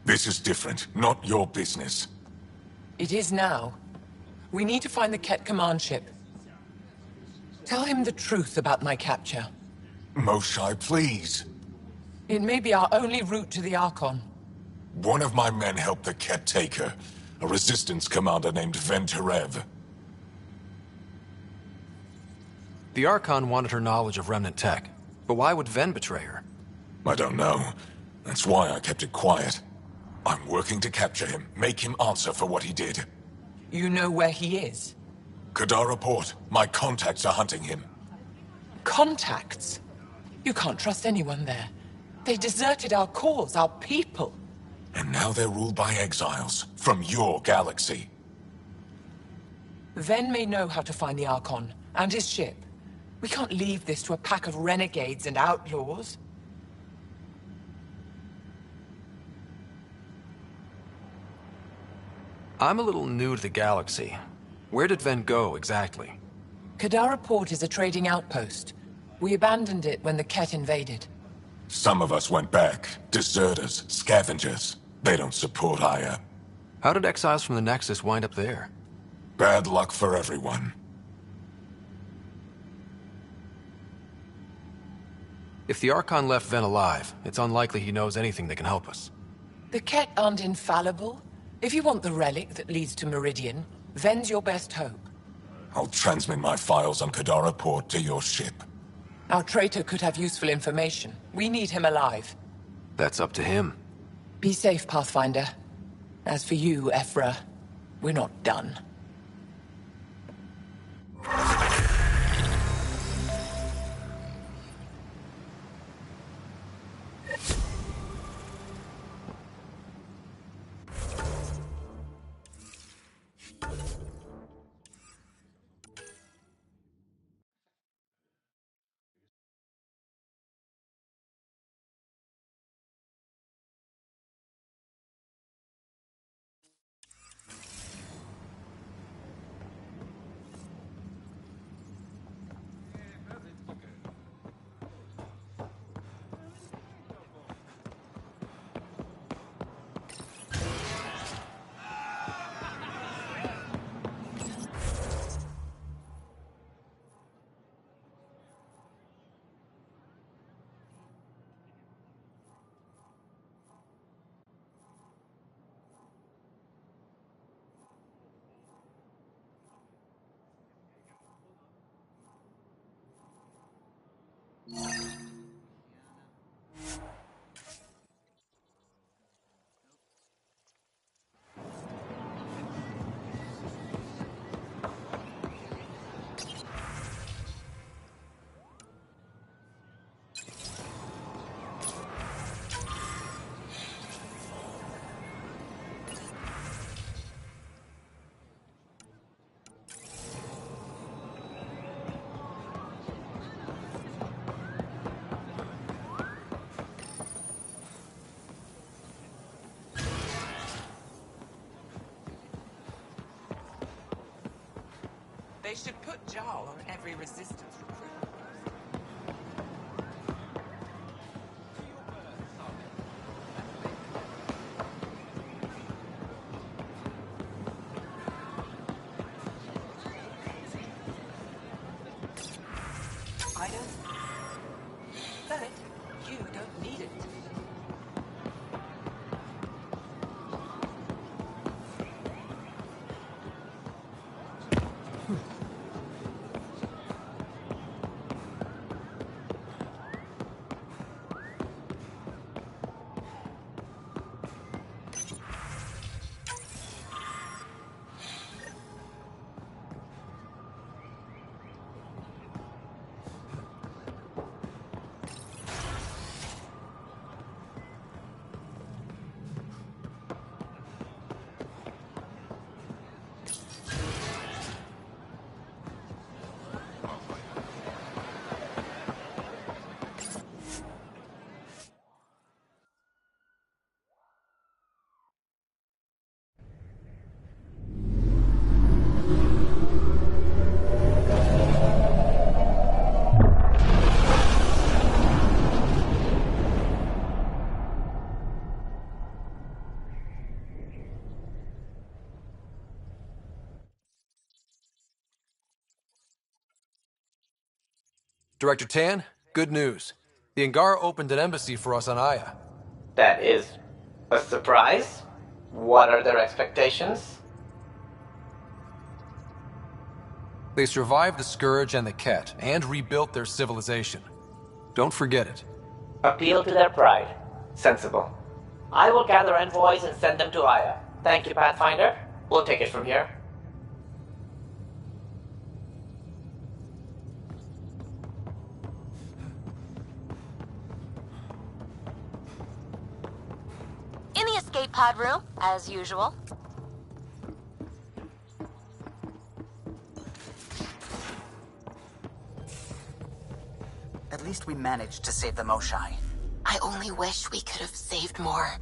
This is different. Not your business. It is now. We need to find the Ket command ship. Tell him the truth about my capture. Moshai, please. It may be our only route to the Archon. One of my men helped the Ket take her. A resistance commander named Venturev. The Archon wanted her knowledge of Remnant tech. But why would Ven betray her? I don't know. That's why I kept it quiet. I'm working to capture him, make him answer for what he did. You know where he is? Kadara Port. My contacts are hunting him. Contacts? You can't trust anyone there. They deserted our cause, our people. And now they're ruled by exiles from your galaxy. Ven may know how to find the Archon and his ship. We can't leave this to a pack of renegades and outlaws. I'm a little new to the galaxy. Where did Ven go, exactly? Kadara Port is a trading outpost. We abandoned it when the Ket invaded. Some of us went back. Deserters, scavengers. They don't support Aya. How did exiles from the Nexus wind up there? Bad luck for everyone. If the Archon left Ven alive, it's unlikely he knows anything that can help us. The Ket aren't infallible. If you want the relic that leads to Meridian, Ven's your best hope. I'll transmit my files on Kadara Port to your ship. Our traitor could have useful information. We need him alive. That's up to him. Be safe, Pathfinder. As for you, Ephra, we're not done. They should put Jarl on every resistance recruit. I don't... That it? You don't need it. Director Tan, good news. The Angara opened an embassy for us on Aya. That is a surprise? What are their expectations? They survived the Scourge and the Ket, and rebuilt their civilization. Don't forget it. Appeal to their pride. Sensible. I will gather envoys and send them to Aya. Thank you, Pathfinder. We'll take it from here. In the escape pod room, as usual. At least we managed to save the Moshai. I only wish we could have saved more.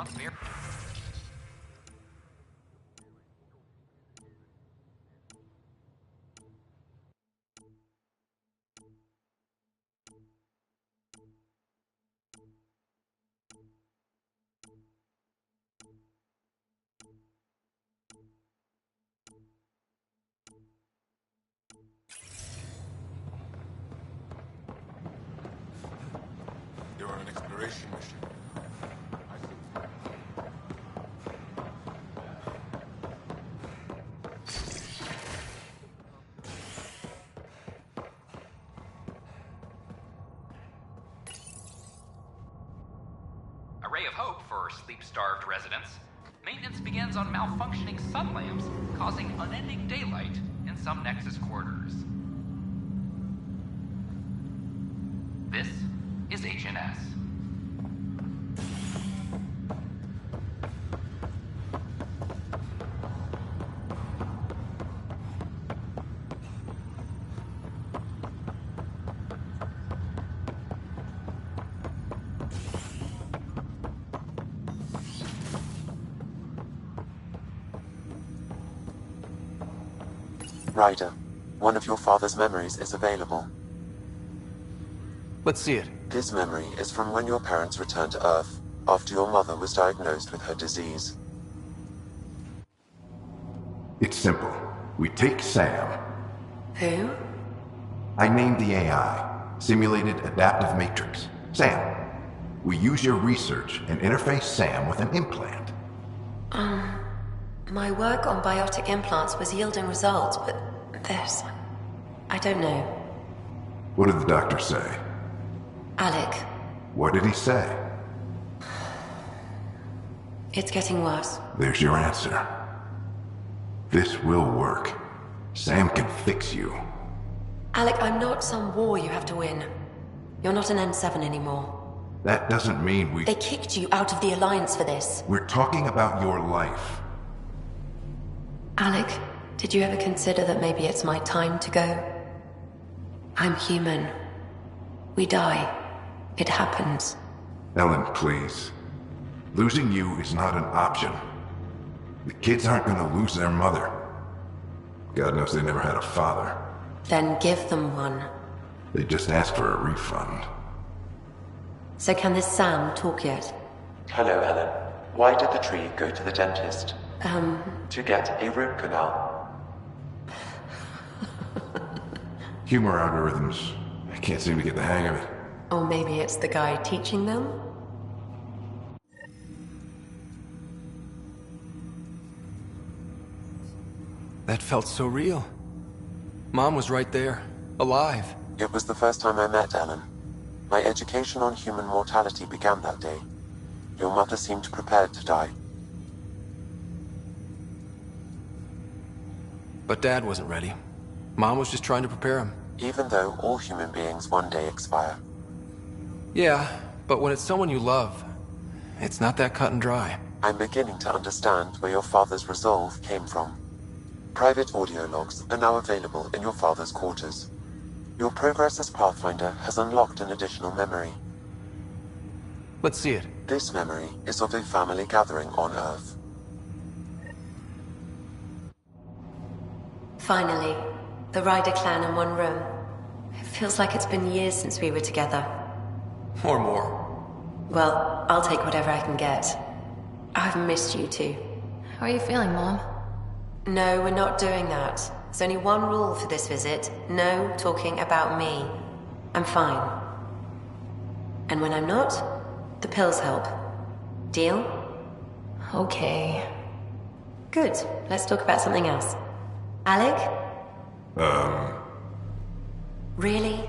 on fair. A ray of hope for sleep-starved residents. Maintenance begins on malfunctioning sun lamps, causing unending daylight in some Nexus quarters. This is HNS. Ryder, one of your father's memories is available. Let's see it. This memory is from when your parents returned to Earth, after your mother was diagnosed with her disease. It's simple. We take Sam. Who? I named the AI, Simulated Adaptive Matrix. Sam. We use your research and interface Sam with an implant. My work on biotic implants was yielding results, but this... I don't know. What did the doctor say? Alec, What did he say? it's getting worse. There's your answer. This will work. Sam can fix you. Alec, I'm not some war you have to win. You're not an N7 anymore. That doesn't mean we... They kicked you out of the Alliance for this. We're talking about your life. Alec, did you ever consider that maybe it's my time to go? I'm human. We die. It happens. Ellen, please. Losing you is not an option. The kids aren't gonna lose their mother. God knows they never had a father. Then give them one. They just asked for a refund. So can this Sam talk yet? Hello, Ellen. Why did the tree go to the dentist? To get a root canal. Humor algorithms. I can't seem to get the hang of it. Or maybe it's the guy teaching them? That felt so real. Mom was right there, alive. It was the first time I met Ellen. My education on human mortality began that day. Your mother seemed prepared to die. But Dad wasn't ready. Mom was just trying to prepare him. Even though all human beings one day expire. Yeah, but when it's someone you love, it's not that cut and dry. I'm beginning to understand where your father's resolve came from. Private audio logs are now available in your father's quarters. Your progress as Pathfinder has unlocked an additional memory. Let's see it. This memory is of a family gathering on Earth. Finally, the Ryder clan in one room. It feels like it's been years since we were together. Or more. Well, I'll take whatever I can get. I've missed you too. How are you feeling, Mom? No, we're not doing that. There's only one rule for this visit. No talking about me. I'm fine. And when I'm not, the pills help. Deal? Okay. Good. Let's talk about something else. Alec? Really?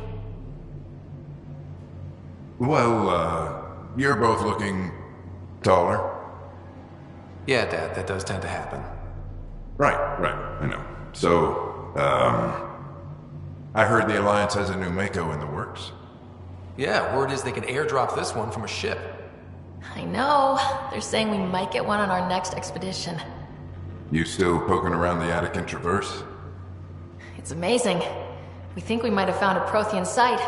Well, you're both looking taller. Yeah, Dad, that does tend to happen. Right, I know. So, I heard the Alliance has a new Mako in the works. Yeah, word is they can airdrop this one from a ship. I know. They're saying we might get one on our next expedition. You still poking around the Attican Traverse? It's amazing. We think we might have found a Prothean site.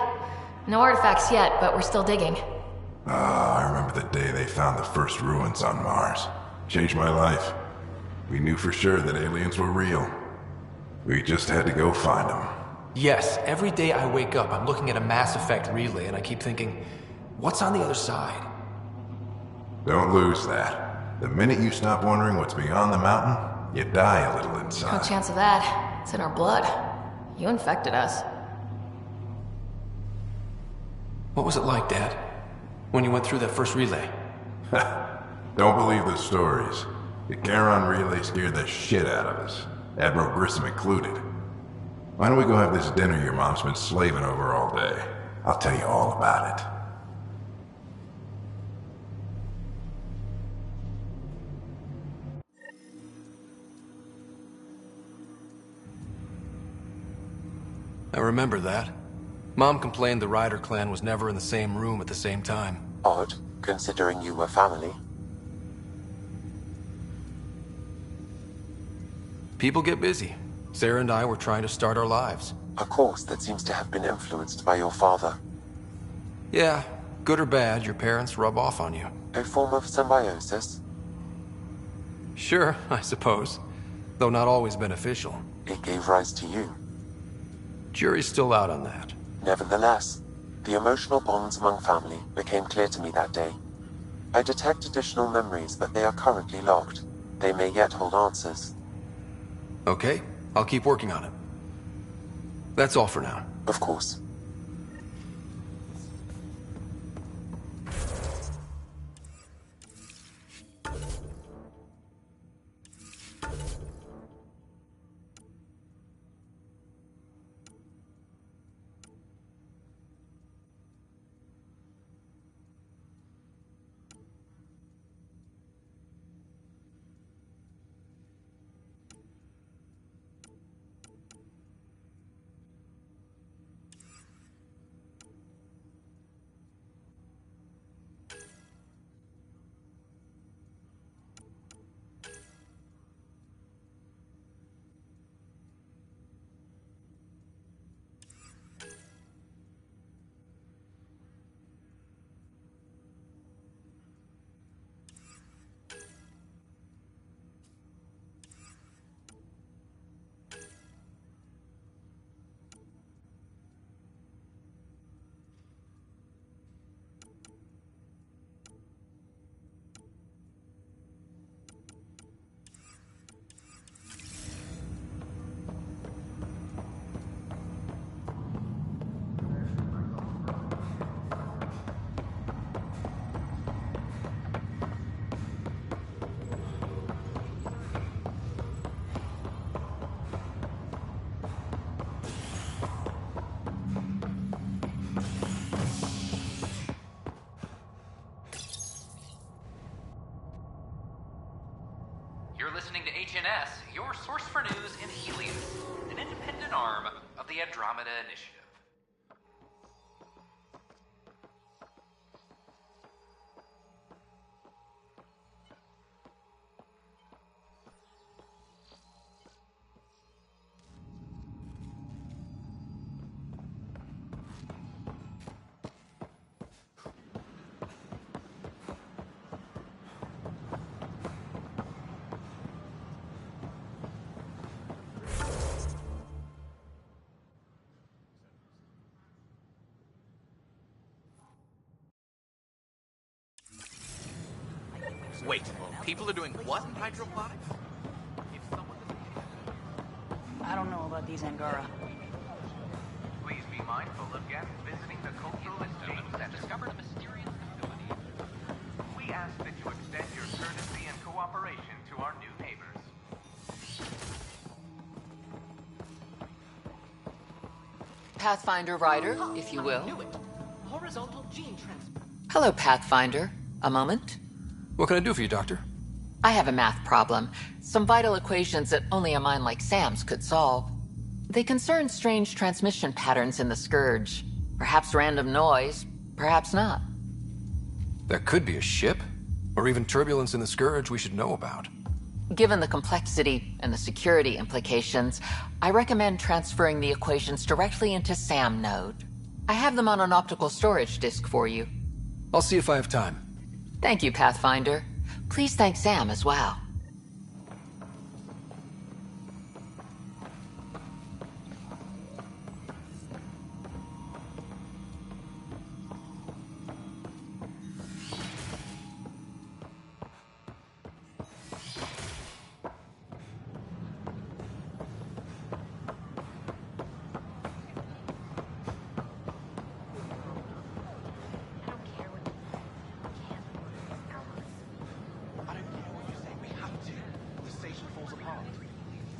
No artifacts yet, but we're still digging. Ah, I remember the day they found the first ruins on Mars. Changed my life. We knew for sure that aliens were real. We just had to go find them. Yes, every day I wake up, I'm looking at a Mass Effect relay and I keep thinking, what's on the other side? Don't lose that. The minute you stop wondering what's beyond the mountain, you die a little No inside. chance of that. It's in our blood. You infected us. What was it like, Dad? When you went through that first relay. Don't believe the stories. The Charon relay scared the shit out of us, Admiral Grissom included. Why don't we go have this dinner your mom's been slaving over all day? I'll tell you all about it. I remember that. Mom complained the Ryder clan was never in the same room at the same time. Odd, considering you were family. People get busy. Sarah and I were trying to start our lives. A course that seems to have been influenced by your father. Yeah, good or bad, your parents rub off on you. A form of symbiosis? Sure, I suppose. Though not always beneficial. It gave rise to you. Jury's still out on that. Nevertheless, the emotional bonds among family became clear to me that day. I detect additional memories, but they are currently locked. They may yet hold answers. Okay, I'll keep working on it. That's all for now. Of course. You're listening to HNS, your source for news in Helios, an independent arm of the Andromeda Initiative. Wait, people are doing what in hydroponics? I don't know about these Angara. Please be mindful of guests visiting the cultural exchange that discovered a mysterious facility. We ask that you extend your courtesy and cooperation to our new neighbors. Pathfinder Ryder, if you will. Horizontal gene transfer. Hello, Pathfinder. A moment? What can I do for you, Doctor? I have a math problem. Some vital equations that only a mind like Sam's could solve. They concern strange transmission patterns in the Scourge. Perhaps random noise, perhaps not. There could be a ship, or even turbulence in the Scourge we should know about. Given the complexity and the security implications, I recommend transferring the equations directly into SAM node. I have them on an optical storage disk for you. I'll see if I have time. Thank you, Pathfinder. Please thank Sam as well.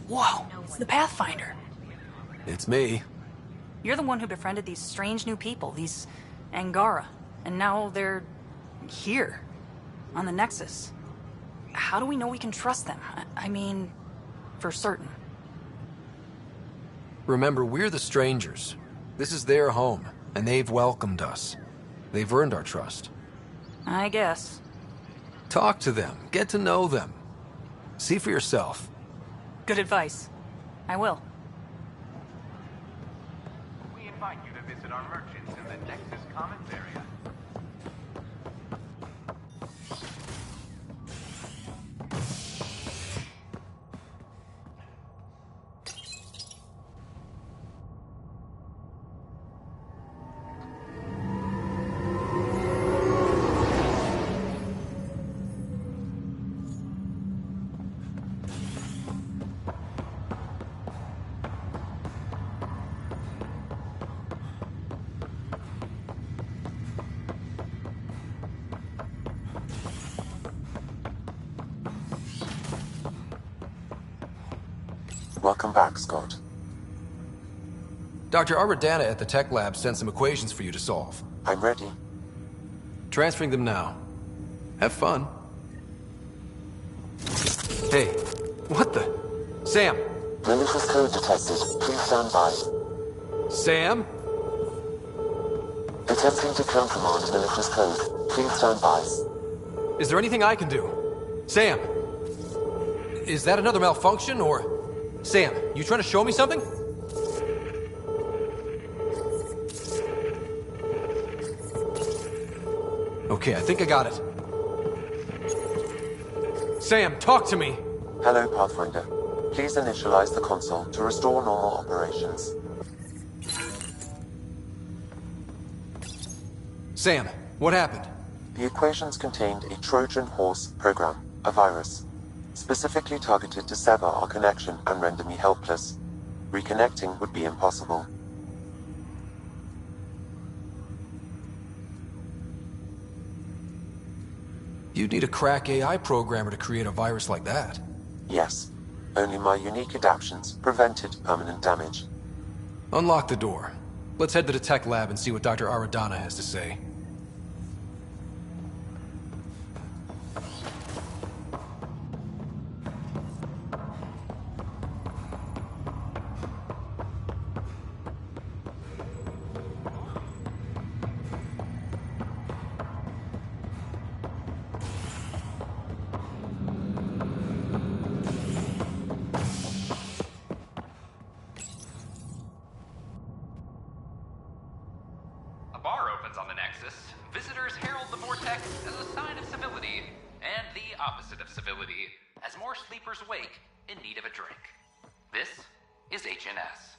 Whoa, it's the Pathfinder. It's me. You're the one who befriended these strange new people, these Angara. And now they're here, on the Nexus. How do we know we can trust them? I mean, for certain. Remember, we're the strangers. This is their home, and they've welcomed us. They've earned our trust. I guess. Talk to them. Get to know them. See for yourself. Good advice. I will. We invite you to visit our merchants in the Nexus Commons area. Welcome back, Scott. Dr. Aradana at the tech lab sent some equations for you to solve. I'm ready. Transferring them now. Have fun. Hey, what the? Sam! Malicious code detected. Please stand by. Sam? Attempting to countermand malicious code. Please stand by. Is there anything I can do? Sam! Is that another malfunction, or... Sam, you trying to show me something? Okay, I think I got it. Sam, talk to me! Hello, Pathfinder. Please initialize the console to restore normal operations. Sam, what happened? The equations contained a Trojan horse program, a virus, specifically targeted to sever our connection and render me helpless. Reconnecting would be impossible. You'd need a crack AI programmer to create a virus like that. Yes. Only my unique adaptions prevented permanent damage. Unlock the door. Let's head to the tech lab and see what Dr. Aradana has to say. On the Nexus, visitors herald the vortex as a sign of civility, and the opposite of civility, as more sleepers wake in need of a drink. This is HNS.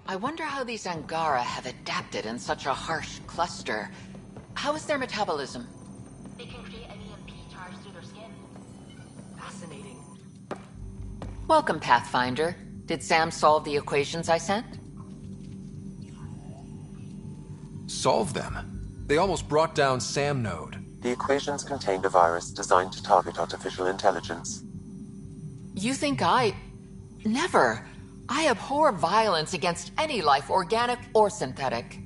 I wonder how these Angara have adapted in such a harsh cluster. How is their metabolism? They can create an EMP charge through their skin. Fascinating. Welcome, Pathfinder. Did Sam solve the equations I sent? Solve them? They almost brought down Sam Node. The equations contained a virus designed to target artificial intelligence. You think I... Never. I abhor violence against any life, organic or synthetic.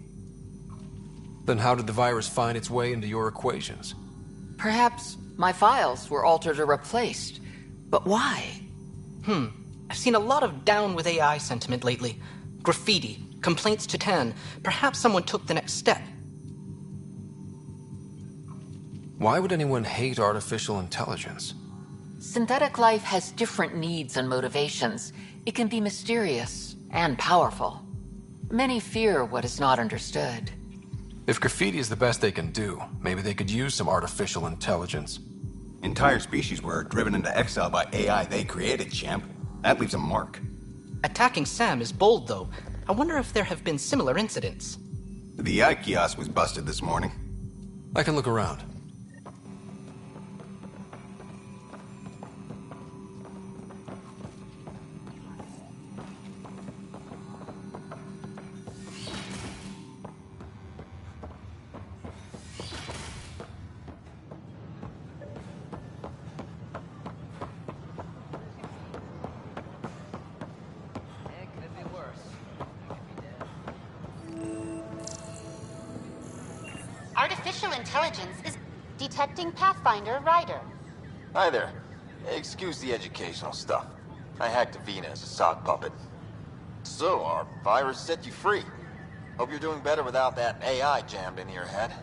Then how did the virus find its way into your equations? Perhaps my files were altered or replaced. But why? I've seen a lot of down with AI sentiment lately. Graffiti, complaints to 10. Perhaps someone took the next step. Why would anyone hate artificial intelligence? Synthetic life has different needs and motivations. It can be mysterious and powerful. Many fear what is not understood. If graffiti is the best they can do, maybe they could use some artificial intelligence. Entire species were driven into exile by AI they created, champ. That leaves a mark. Attacking Sam is bold, though. I wonder if there have been similar incidents. The eye kiosk was busted this morning. I can look around. Artificial intelligence is detecting Pathfinder Rider. Hi there. Excuse the educational stuff. I hacked Avina as a sock puppet. So, our virus set you free. Hope you're doing better without that AI jammed into your head.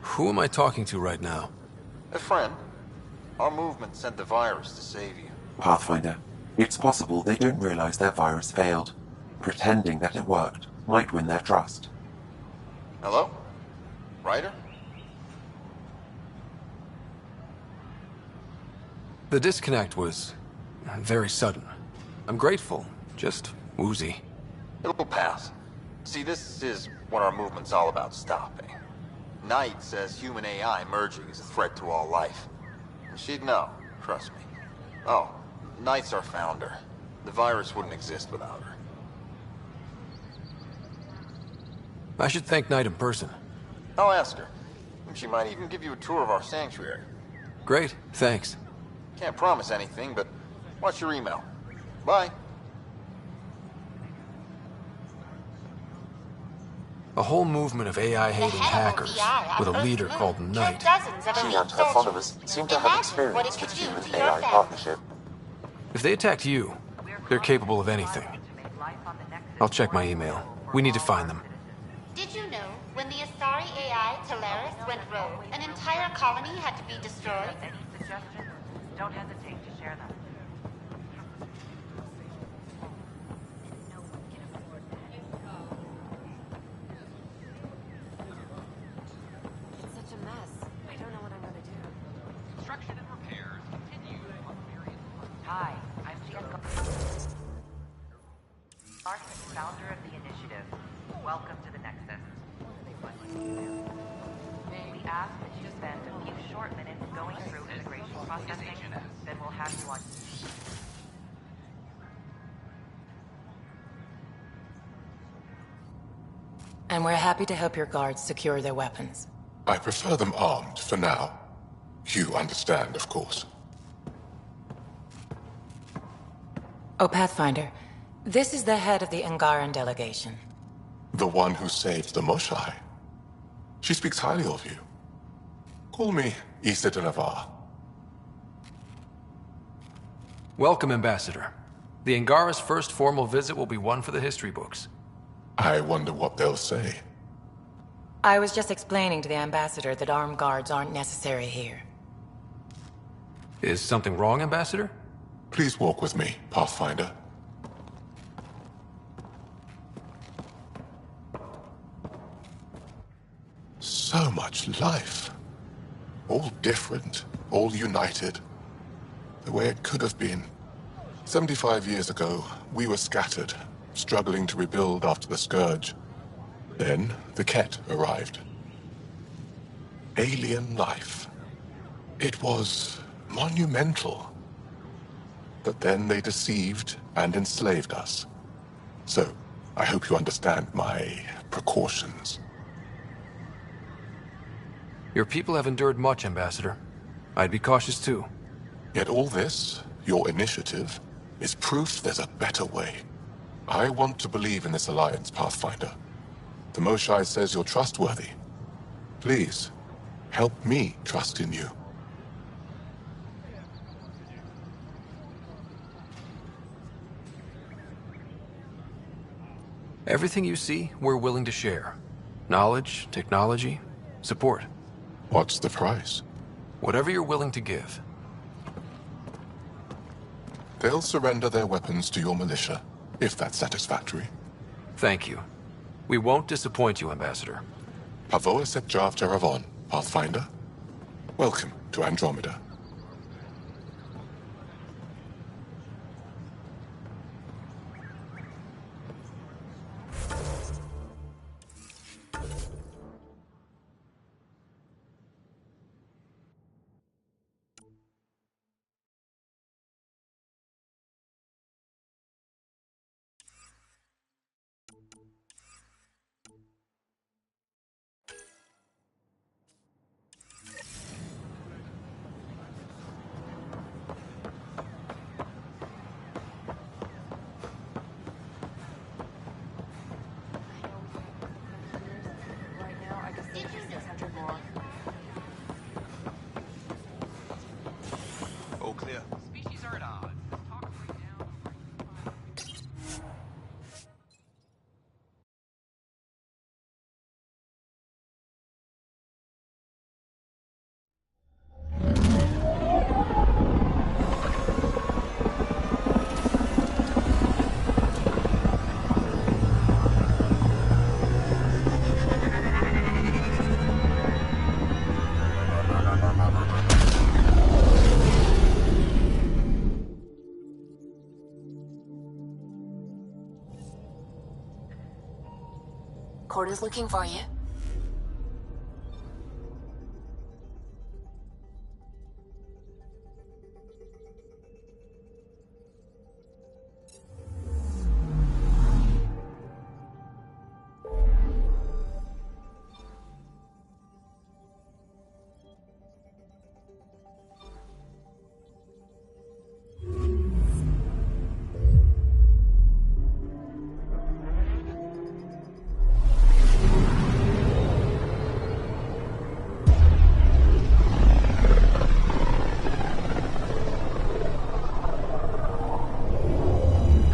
Who am I talking to right now? A friend. Our movement sent the virus to save you. Pathfinder, it's possible they don't realize their virus failed. Pretending that it worked might win their trust. Hello? Ryder? The disconnect was very sudden. I'm grateful, just woozy. It'll pass. See, this is what our movement's all about stopping. Knight says human AI merging is a threat to all life. She'd know, trust me. Oh, Knight's our founder. The virus wouldn't exist without her. I should thank Knight in person. I'll ask her. She might even give you a tour of our sanctuary. Great, thanks. Can't promise anything, but watch your email. Bye. A whole movement of AI-hating hackers with a leader called Knight. She and her followers seem to have experience with human-AI partnership. If they attacked you, they're capable of anything. I'll check my email. We need to find them. Did you know when the Asari AI Talaris went rogue, an entire colony had to be destroyed? Any suggestions? Don't hesitate to share them. It's such a mess. I don't know what I'm gonna do. Construction and repairs continue on various fronts. Hi, I'm Jen Marcus, founder of the initiative. Welcome to the Nexus. We ask that you spend a few short minutes going through immigration processing, then we'll have you on. And we're happy to help your guards secure their weapons. I prefer them armed for now. You understand, of course. Oh, Pathfinder, this is the head of the Angaran delegation. The one who saved the Moshai. She speaks highly of you. Call me Issa de Navarre. Welcome, Ambassador. The Angara's first formal visit will be one for the history books. I wonder what they'll say. I was just explaining to the Ambassador that armed guards aren't necessary here. Is something wrong, Ambassador? Please walk with me, Pathfinder. So much life. All different, all united. The way it could have been. 75 years ago, we were scattered, struggling to rebuild after the Scourge. Then, the Ket arrived. Alien life. It was monumental. But then they deceived and enslaved us. So, I hope you understand my precautions. Your people have endured much, Ambassador. I'd be cautious too. Yet all this, your initiative, is proof there's a better way. I want to believe in this alliance, Pathfinder. The Moshai says you're trustworthy. Please, help me trust in you. Everything you see, we're willing to share. Knowledge, technology, support. What's the price? Whatever you're willing to give. They'll surrender their weapons to your militia, if that's satisfactory. Thank you. We won't disappoint you, Ambassador. Pavoa set Jav Teravon, Pathfinder. Welcome to Andromeda. here. Species are at odds. This talk will break down. Court is looking for you.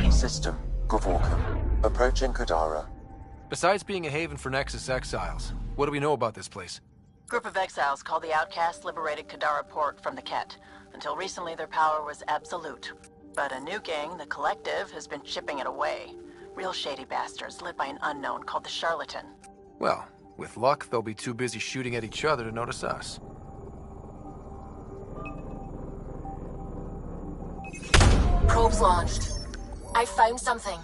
System, Gavorkum. Approaching Kadara. Besides being a haven for Nexus exiles, what do we know about this place? Group of exiles called the Outcasts liberated Kadara Port from the Ket. Until recently, their power was absolute. But a new gang, the Collective, has been chipping it away. Real shady bastards led by an unknown called the Charlatan. Well, with luck, they'll be too busy shooting at each other to notice us. Probes launched. I found something.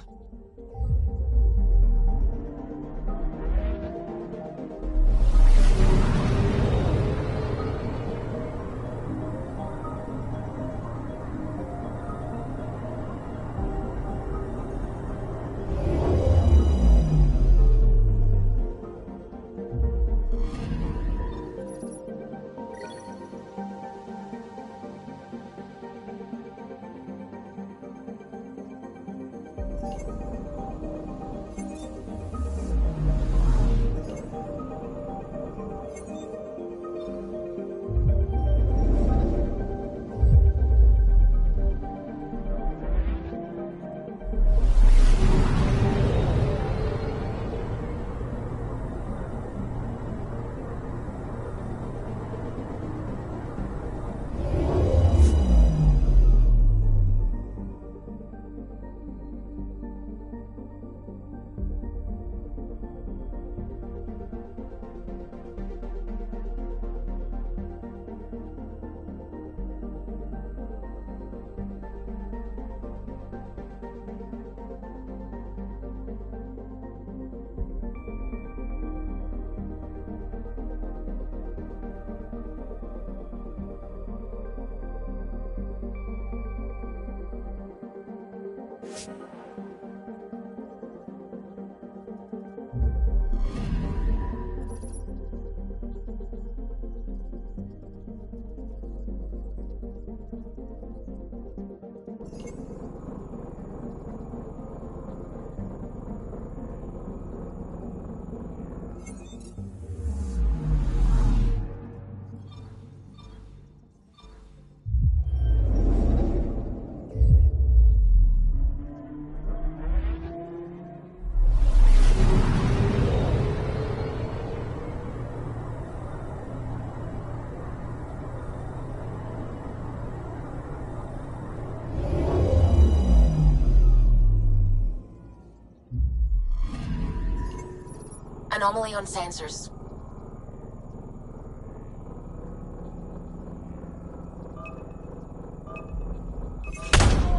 Anomaly on sensors.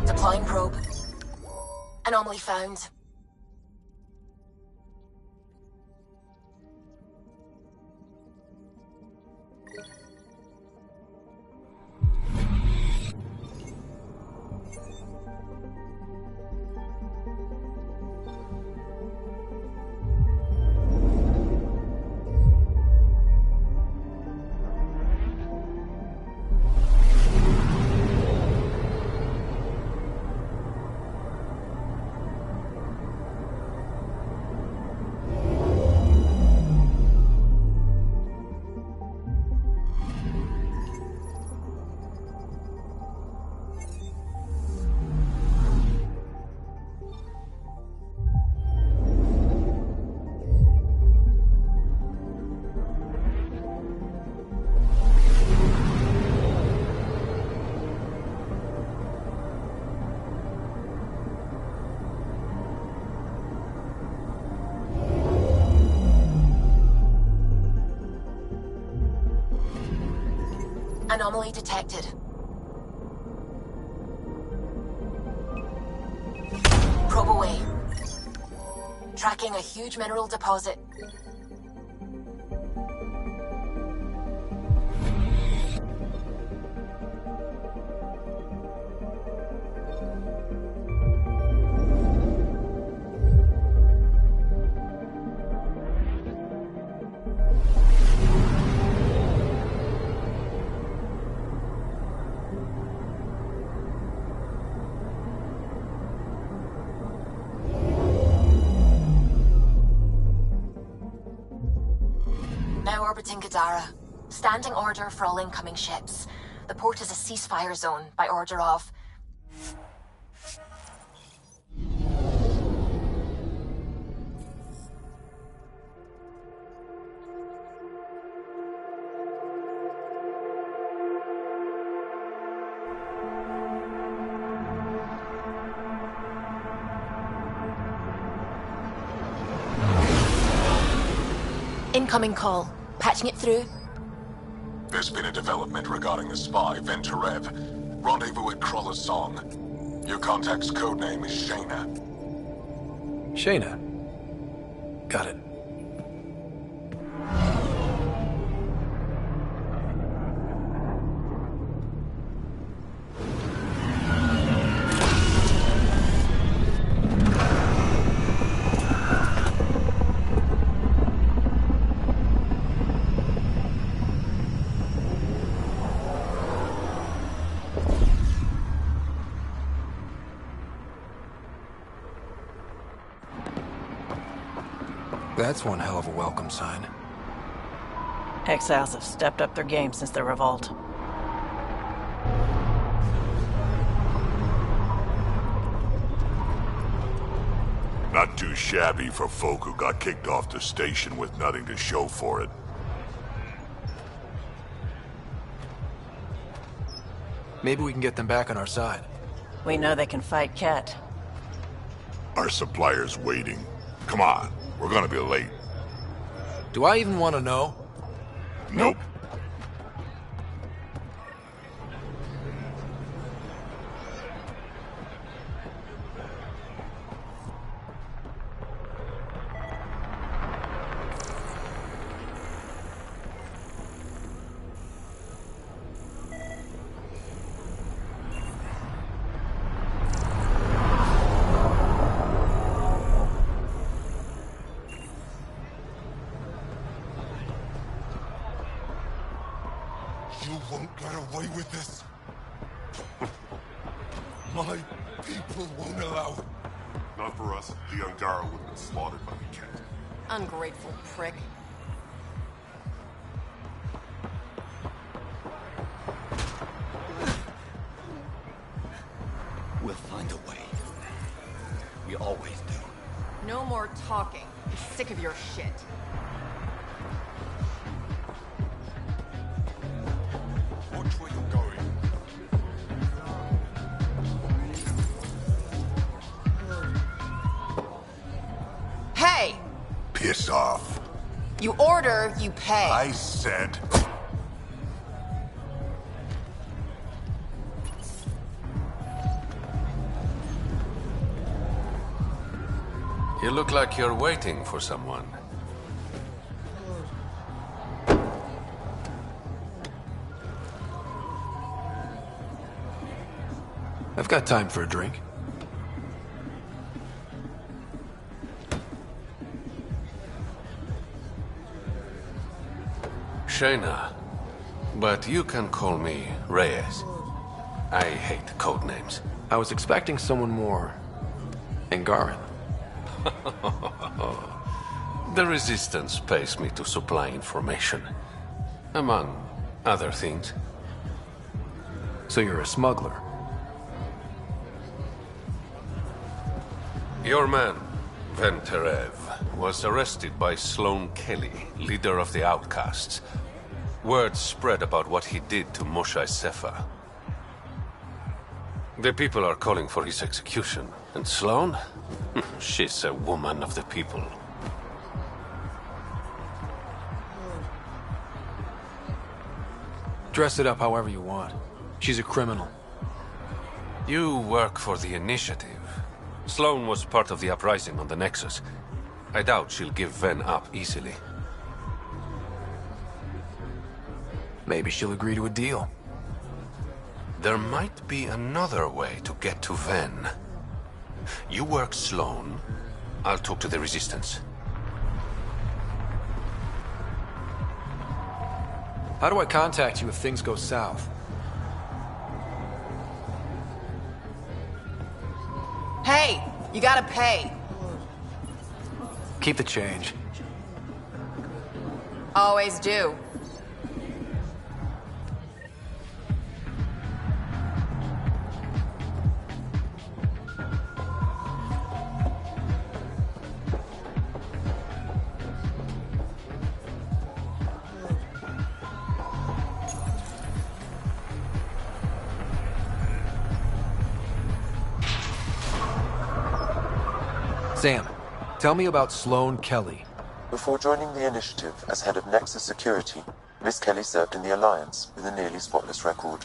Deploying probe. Anomaly found. Anomaly detected. Probe away. Tracking a huge mineral deposit. Now orbiting Gadara. Standing order for all incoming ships. The port is a ceasefire zone by order of... Incoming call. Patching it through. There's been a development regarding the spy, Venturev. Rendezvous at Kroller's Song. Your contact's codename is Shayna. Shayna. Got it. That's one hell of a welcome sign. Exiles have stepped up their game since the revolt. Not too shabby for folk who got kicked off the station with nothing to show for it. Maybe we can get them back on our side. We know they can fight Ket. Our supplier's waiting. Come on, we're gonna be late. Do I even want to know? Nope. You won't get away with this. My people won't allow it. Not for us. The Angara would have been slaughtered by the Ket. Ungrateful prick. We'll find a way. We always do. No more talking. I'm sick of your shit. Watch where you're going. Hey! Piss off. You order, you pay. I said... You look like you're waiting for someone. I've got time for a drink. Shayna. But you can call me Reyes. I hate code names. I was expecting someone more... Angaran. The Resistance pays me to supply information. Among other things. So you're a smuggler? Your man, Venturev, was arrested by Sloane Kelly, leader of the Outcasts. Word spread about what he did to Moshe Sefa. The people are calling for his execution. And Sloane? She's a woman of the people. Dress it up however you want. She's a criminal. You work for the Initiative. Sloane was part of the uprising on the Nexus. I doubt she'll give Ven up easily. Maybe she'll agree to a deal. There might be another way to get to Ven. You work Sloane. I'll talk to the Resistance. How do I contact you if things go south? Hey, you gotta pay. Keep the change. Always do. Sam, tell me about Sloane Kelly. Before joining the Initiative as head of Nexus Security, Miss Kelly served in the Alliance with a nearly spotless record.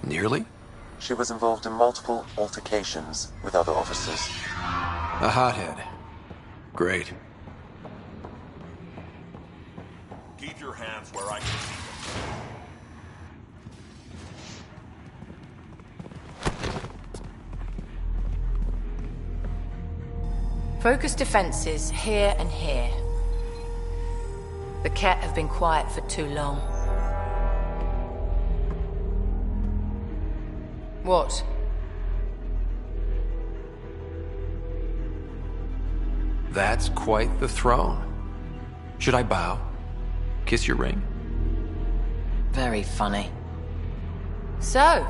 Nearly? She was involved in multiple altercations with other officers. A hothead. Great. Keep your hands where I can see them. Focus defenses here and here. The Ket have been quiet for too long. What? That's quite the throne. Should I bow? Kiss your ring? Very funny. So,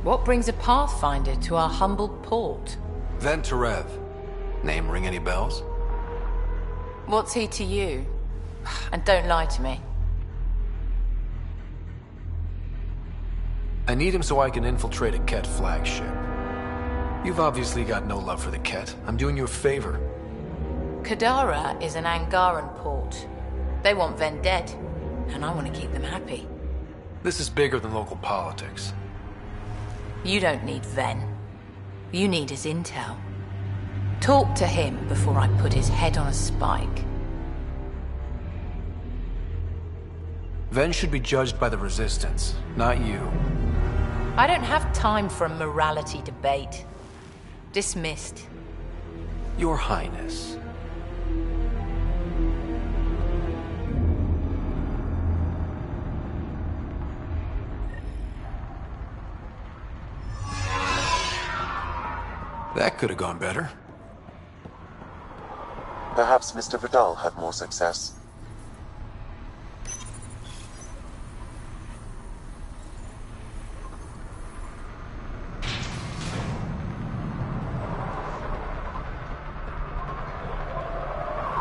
what brings a Pathfinder to our humble port? Ven Terev. Name ring any bells? What's he to you? And don't lie to me. I need him so I can infiltrate a Ket flagship. You've obviously got no love for the Ket. I'm doing you a favor. Kadara is an Angaran port. They want Ven dead, and I want to keep them happy. This is bigger than local politics. You don't need Ven. You need his intel. Talk to him before I put his head on a spike. Ven should be judged by the Resistance, not you. I don't have time for a morality debate. Dismissed. Your Highness. That could have gone better. Perhaps Mr. Vidal had more success.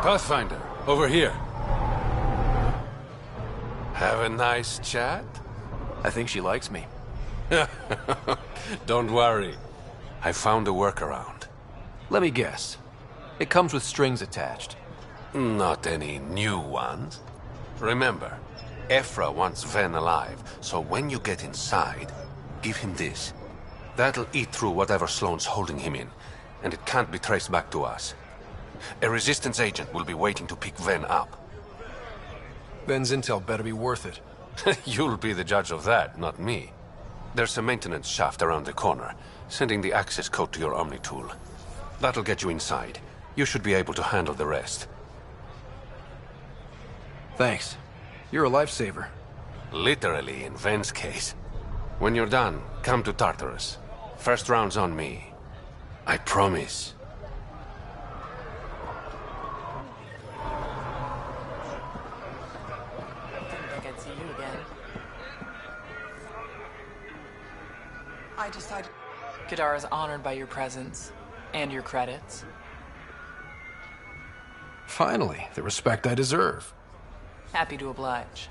Pathfinder, over here. Have a nice chat? I think she likes me. Don't worry. I found a workaround. Let me guess. It comes with strings attached. Not any new ones. Remember, Ephra wants Ven alive, so when you get inside, give him this. That'll eat through whatever Sloane's holding him in, and it can't be traced back to us. A Resistance agent will be waiting to pick Ven up. Ven's intel better be worth it. You'll be the judge of that, not me. There's a maintenance shaft around the corner, sending the access code to your Omni-tool. That'll get you inside. You should be able to handle the rest. Thanks. You're a lifesaver. Literally, in Ven's case. When you're done, come to Tartarus. First round's on me. I promise. Didn't think I'd see you again. I decided... Kadara's honored by your presence and your credits. Finally, the respect I deserve. Happy to oblige.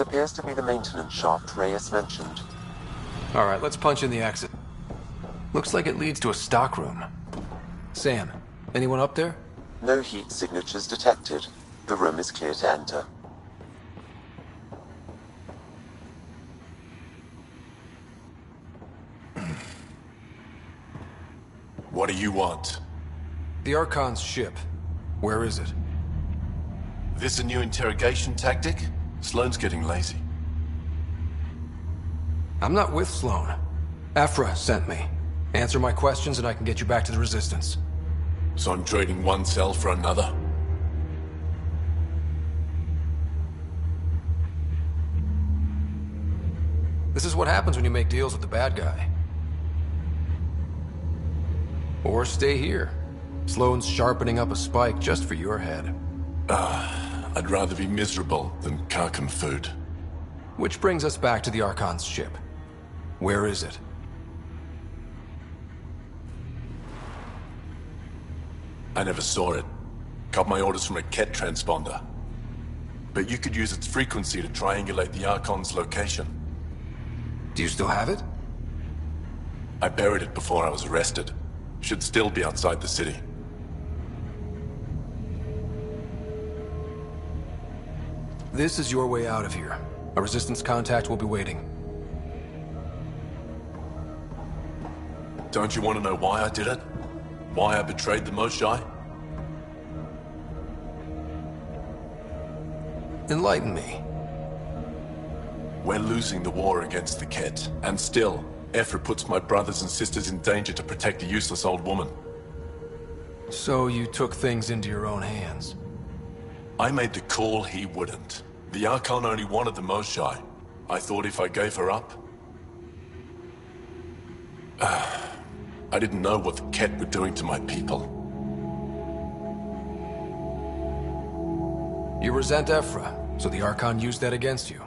This appears to be the maintenance shaft Reyes mentioned. Alright, let's punch in the exit. Looks like it leads to a stockroom. Sam, anyone up there? No heat signatures detected. The room is clear to enter. What do you want? The Archon's ship. Where is it? This a new interrogation tactic? Sloane's getting lazy. I'm not with Sloane. Ephra sent me. Answer my questions and I can get you back to the Resistance. So I'm trading one cell for another? This is what happens when you make deals with the bad guy. Or stay here. Sloane's sharpening up a spike just for your head. I'd rather be miserable than Karkin food. Which brings us back to the Archon's ship. Where is it? I never saw it. Got my orders from a Ket transponder. But you could use its frequency to triangulate the Archon's location. Do you still have it? I buried it before I was arrested. Should still be outside the city. This is your way out of here. A Resistance contact will be waiting. Don't you want to know why I did it? Why I betrayed the Moshae? Enlighten me. We're losing the war against the Ket, and still, Ephra puts my brothers and sisters in danger to protect a useless old woman. So you took things into your own hands? I made the call he wouldn't. The Archon only wanted the Moshae. I thought if I gave her up... I didn't know what the Ket were doing to my people. You resent Ephra, so the Archon used that against you.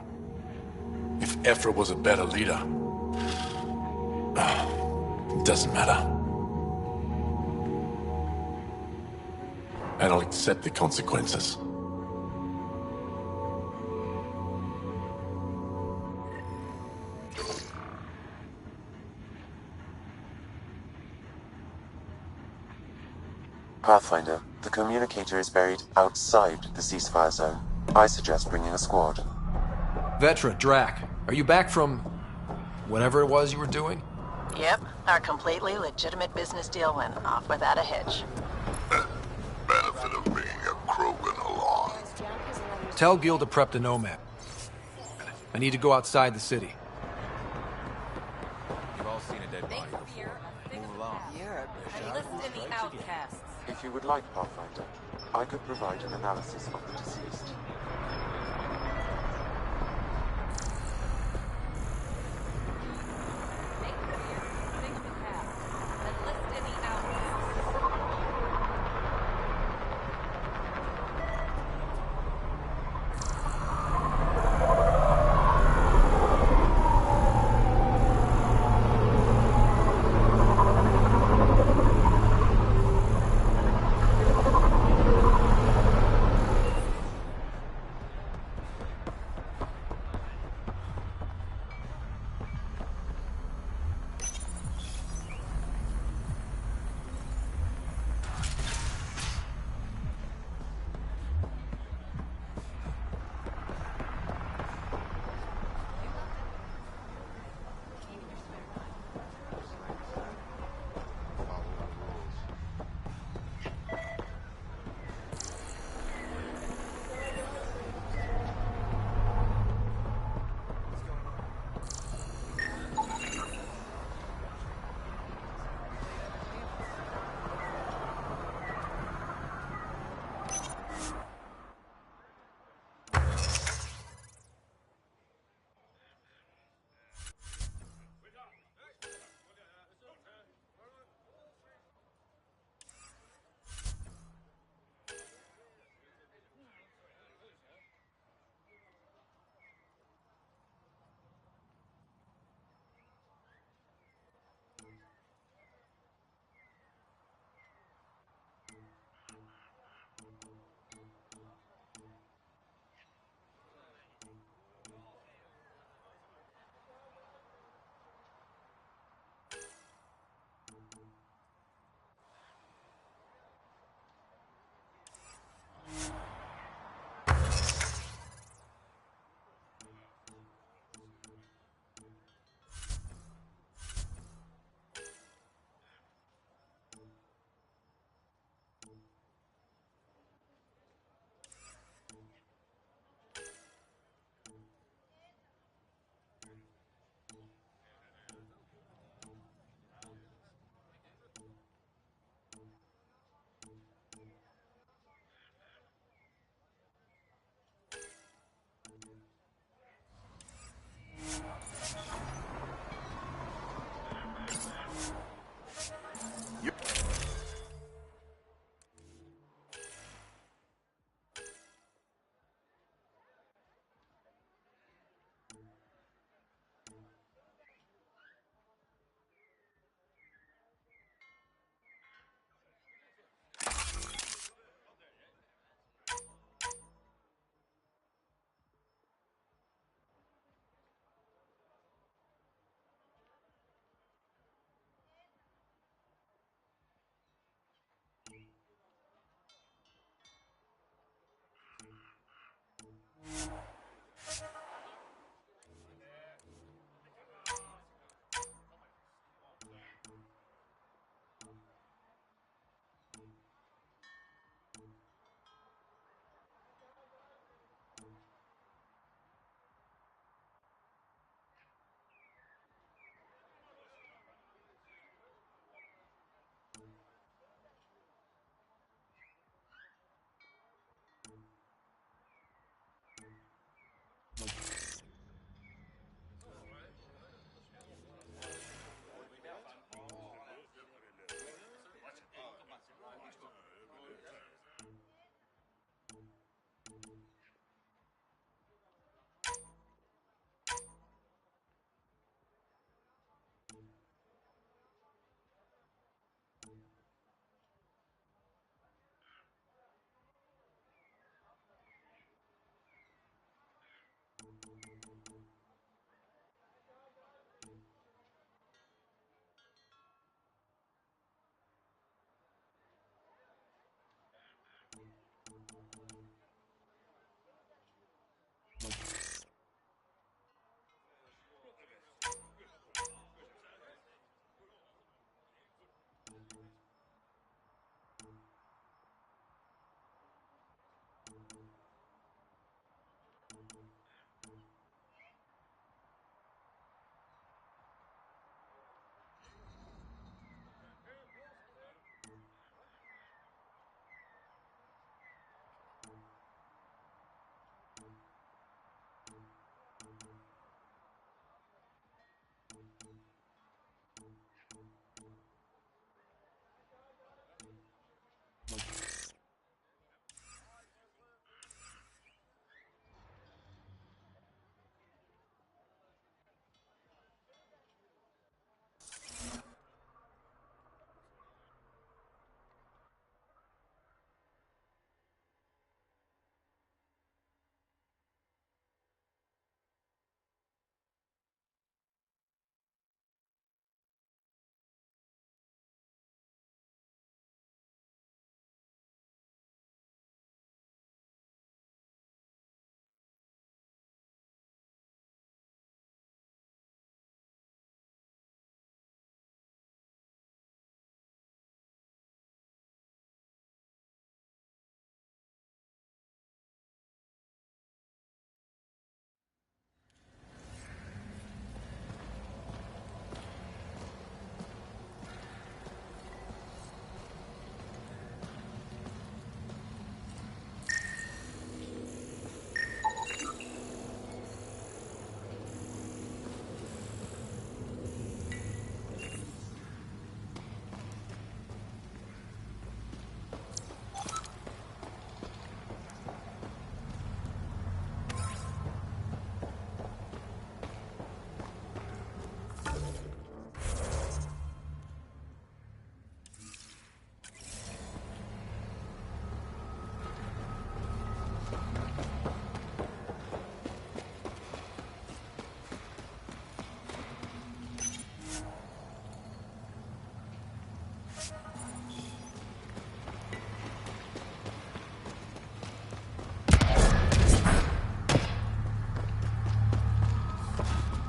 If Ephra was a better leader... it doesn't matter. And I'll accept the consequences. Pathfinder, the communicator is buried outside the ceasefire zone. I suggest bringing a squad. Vetra, Drac, are you back from... whatever it was you were doing? Yep, our completely legitimate business deal went off without a hitch. Benefit of being a Krogan along. Tell Gil to prep the Nomad. I need to go outside the city. You've all seen a dead body before. Move along. Enlist in the outcasts. If you would like, Pathfinder, I could provide an analysis of the deceased.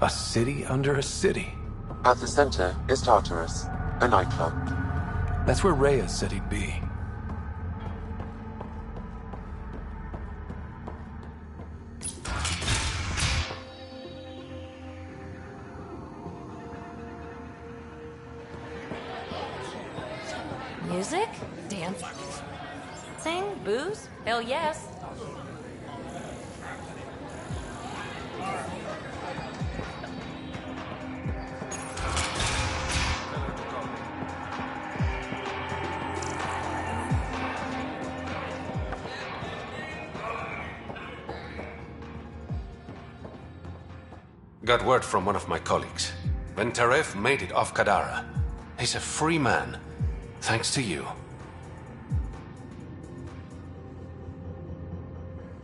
A city under a city. At the center is Tartarus, a nightclub. That's where Rhea said he'd be. Music? Dance? Sing? Booze? Hell yes. Got word from one of my colleagues. Ventaref made it off Kadara. He's a free man, thanks to you.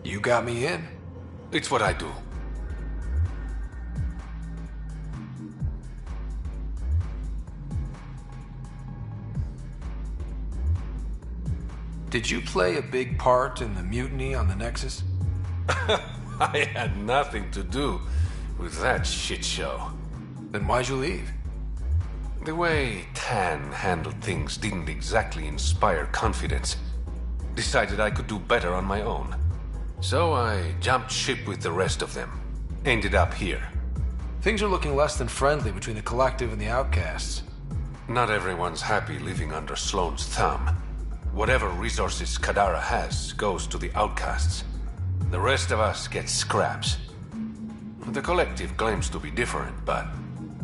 You got me in. It's what I do. Did you play a big part in the mutiny on the Nexus? I had nothing to do with that shit show. Then why'd you leave? The way Tan handled things didn't exactly inspire confidence. Decided I could do better on my own. So I jumped ship with the rest of them. Ended up here. Things are looking less than friendly between the Collective and the Outcasts. Not everyone's happy living under Sloane's thumb. Whatever resources Kadara has goes to the Outcasts. The rest of us get scraps. The Collective claims to be different, but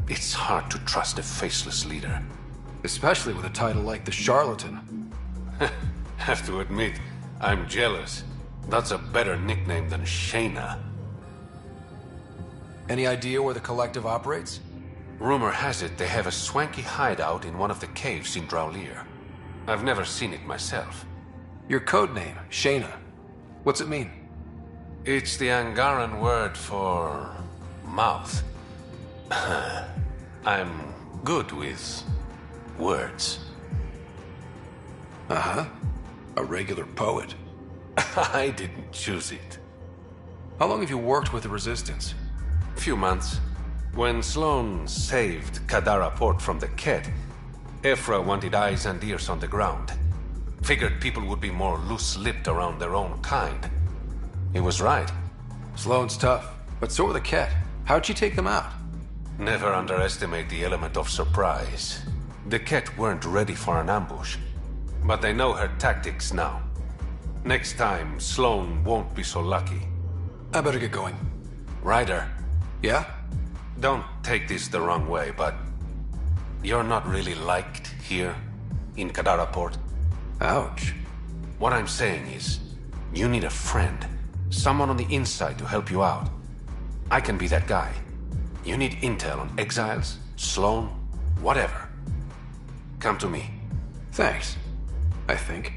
it's hard to trust a faceless leader. Especially with a title like the Charlatan. Have to admit, I'm jealous. That's a better nickname than Shayna. Any idea where the Collective operates? Rumor has it they have a swanky hideout in one of the caves in Draulir. I've never seen it myself. Your code name, Shayna. What's it mean? It's the Angaran word for mouth. I'm good with words. Uh-huh. A regular poet. I didn't choose it. How long have you worked with the Resistance? A few months. When Sloane saved Kadara Port from the Ket, Ephra wanted eyes and ears on the ground. Figured people would be more loose-lipped around their own kind. He was right. Sloane's tough, but so are the Ket. How'd she take them out? Never underestimate the element of surprise. The Ket weren't ready for an ambush, but they know her tactics now. Next time, Sloane won't be so lucky. I better get going. Ryder. Yeah? Don't take this the wrong way, but you're not really liked here in Kadara Port. Ouch. What I'm saying is, you need a friend. Someone on the inside to help you out. I can be that guy. You need intel on exiles, Sloane, whatever. Come to me. Thanks. I think.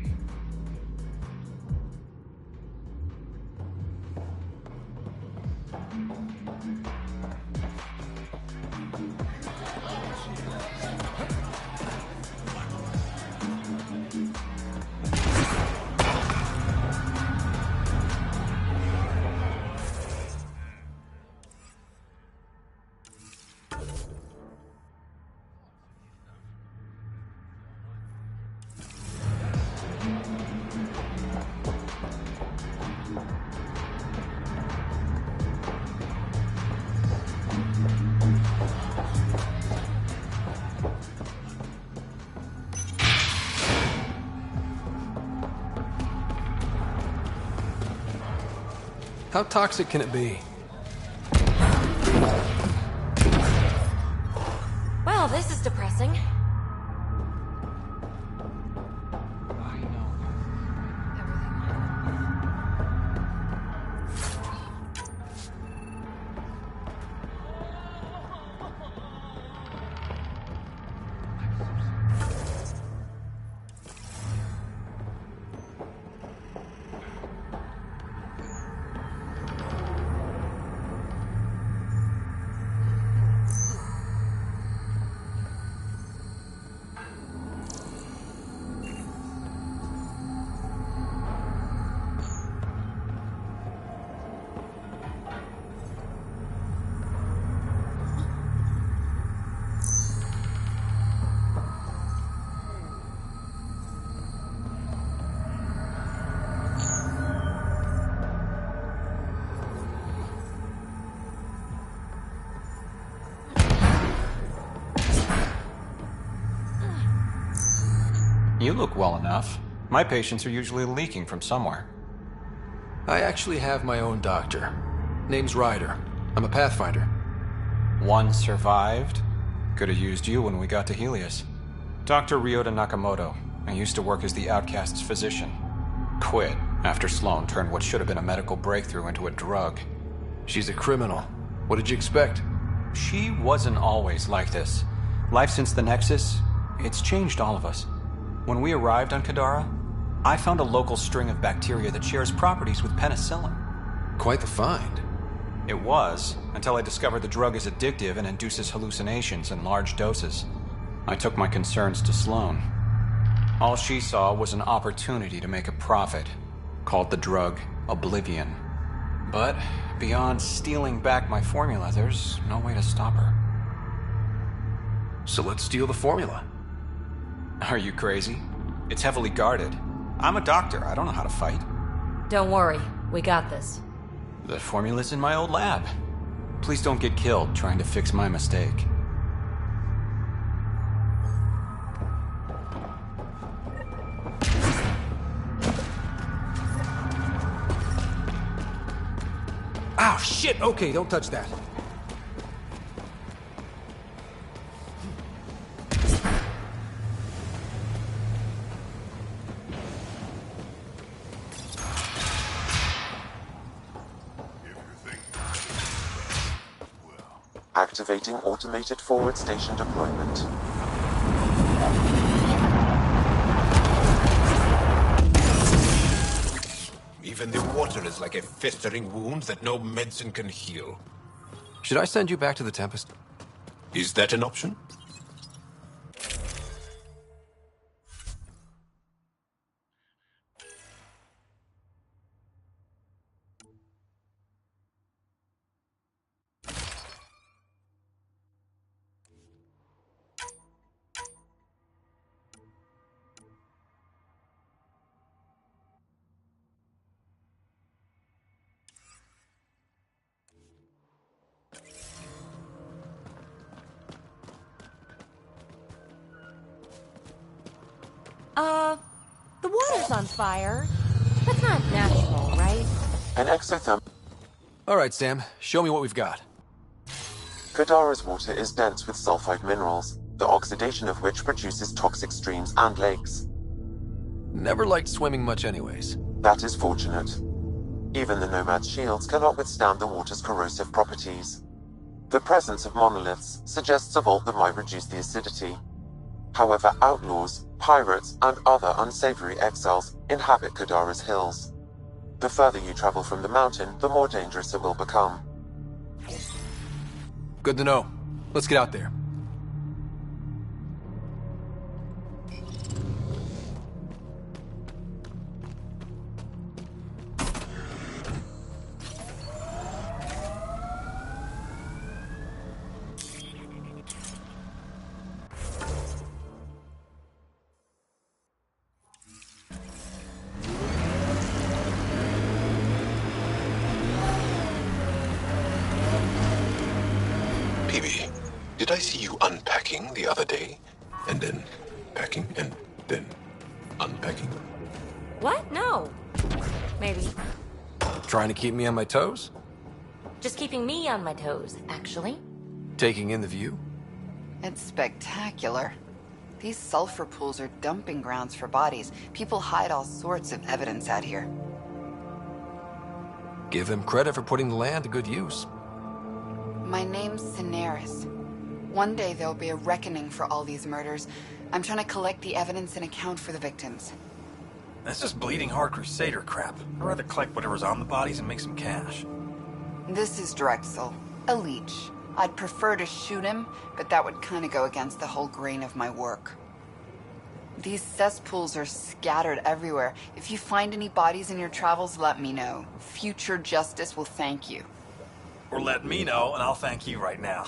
How toxic can it be? Well, this is depressing. You look well enough. My patients are usually leaking from somewhere. I actually have my own doctor. Name's Ryder. I'm a Pathfinder. One survived. Could have used you when we got to Helios. Dr. Ryota Nakamoto. I used to work as the Outcast's physician. Quit after Sloan turned what should have been a medical breakthrough into a drug. She's a criminal. What did you expect? She wasn't always like this. Life since the Nexus, it's changed all of us. When we arrived on Kadara, I found a local string of bacteria that shares properties with penicillin. Quite the find. It was, until I discovered the drug is addictive and induces hallucinations in large doses. I took my concerns to Sloan. All she saw was an opportunity to make a profit, called the drug Oblivion. But beyond stealing back my formula, there's no way to stop her. So let's steal the formula. Are you crazy? It's heavily guarded. I'm a doctor. I don't know how to fight. Don't worry. We got this. The formula's in my old lab. Please don't get killed trying to fix my mistake. Ow, shit! Okay, don't touch that. Activating automated forward station deployment. Even the water is like a festering wound that no medicine can heal. Should I send you back to the Tempest? Is that an option? The water's on fire. That's not natural, right? An exotherm. Alright, Sam. Show me what we've got. Kadara's water is dense with sulfide minerals, the oxidation of which produces toxic streams and lakes. Never liked swimming much anyways. That is fortunate. Even the Nomad's shields cannot withstand the water's corrosive properties. The presence of monoliths suggests a vault that might reduce the acidity. However, outlaws, pirates, and other unsavory exiles inhabit Kadara's hills. The further you travel from the mountain, the more dangerous it will become. Good to know. Let's get out there. Did I see you unpacking the other day? And then packing, and then unpacking? What? No. Maybe. Trying to keep me on my toes? Just keeping me on my toes, actually. Taking in the view? It's spectacular. These sulfur pools are dumping grounds for bodies. People hide all sorts of evidence out here. Give him credit for putting the land to good use. My name's Cineris. One day there'll be a reckoning for all these murders. I'm trying to collect the evidence and account for the victims. That's just bleeding heart crusader crap. I'd rather collect whatever's on the bodies and make some cash. This is Drexel, a leech. I'd prefer to shoot him, but that would kind of go against the whole grain of my work. These cesspools are scattered everywhere. If you find any bodies in your travels, let me know. Future justice will thank you. Or let me know, and I'll thank you right now.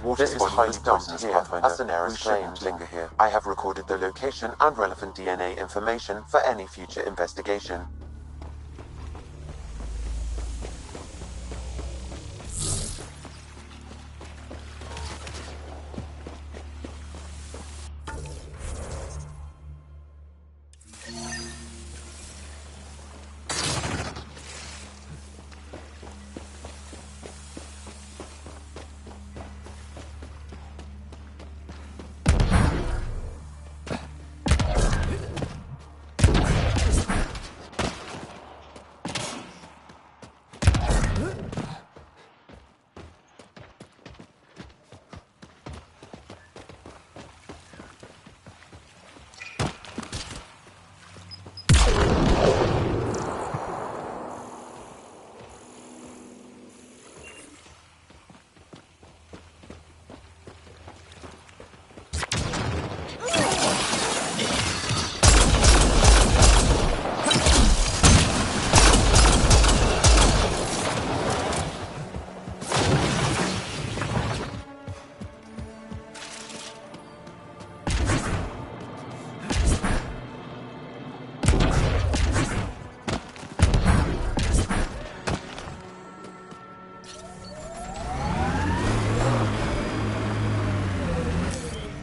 water is highly poisonous here, as Daenerys claimed. Linger here. I have recorded the location and relevant DNA information for any future investigation.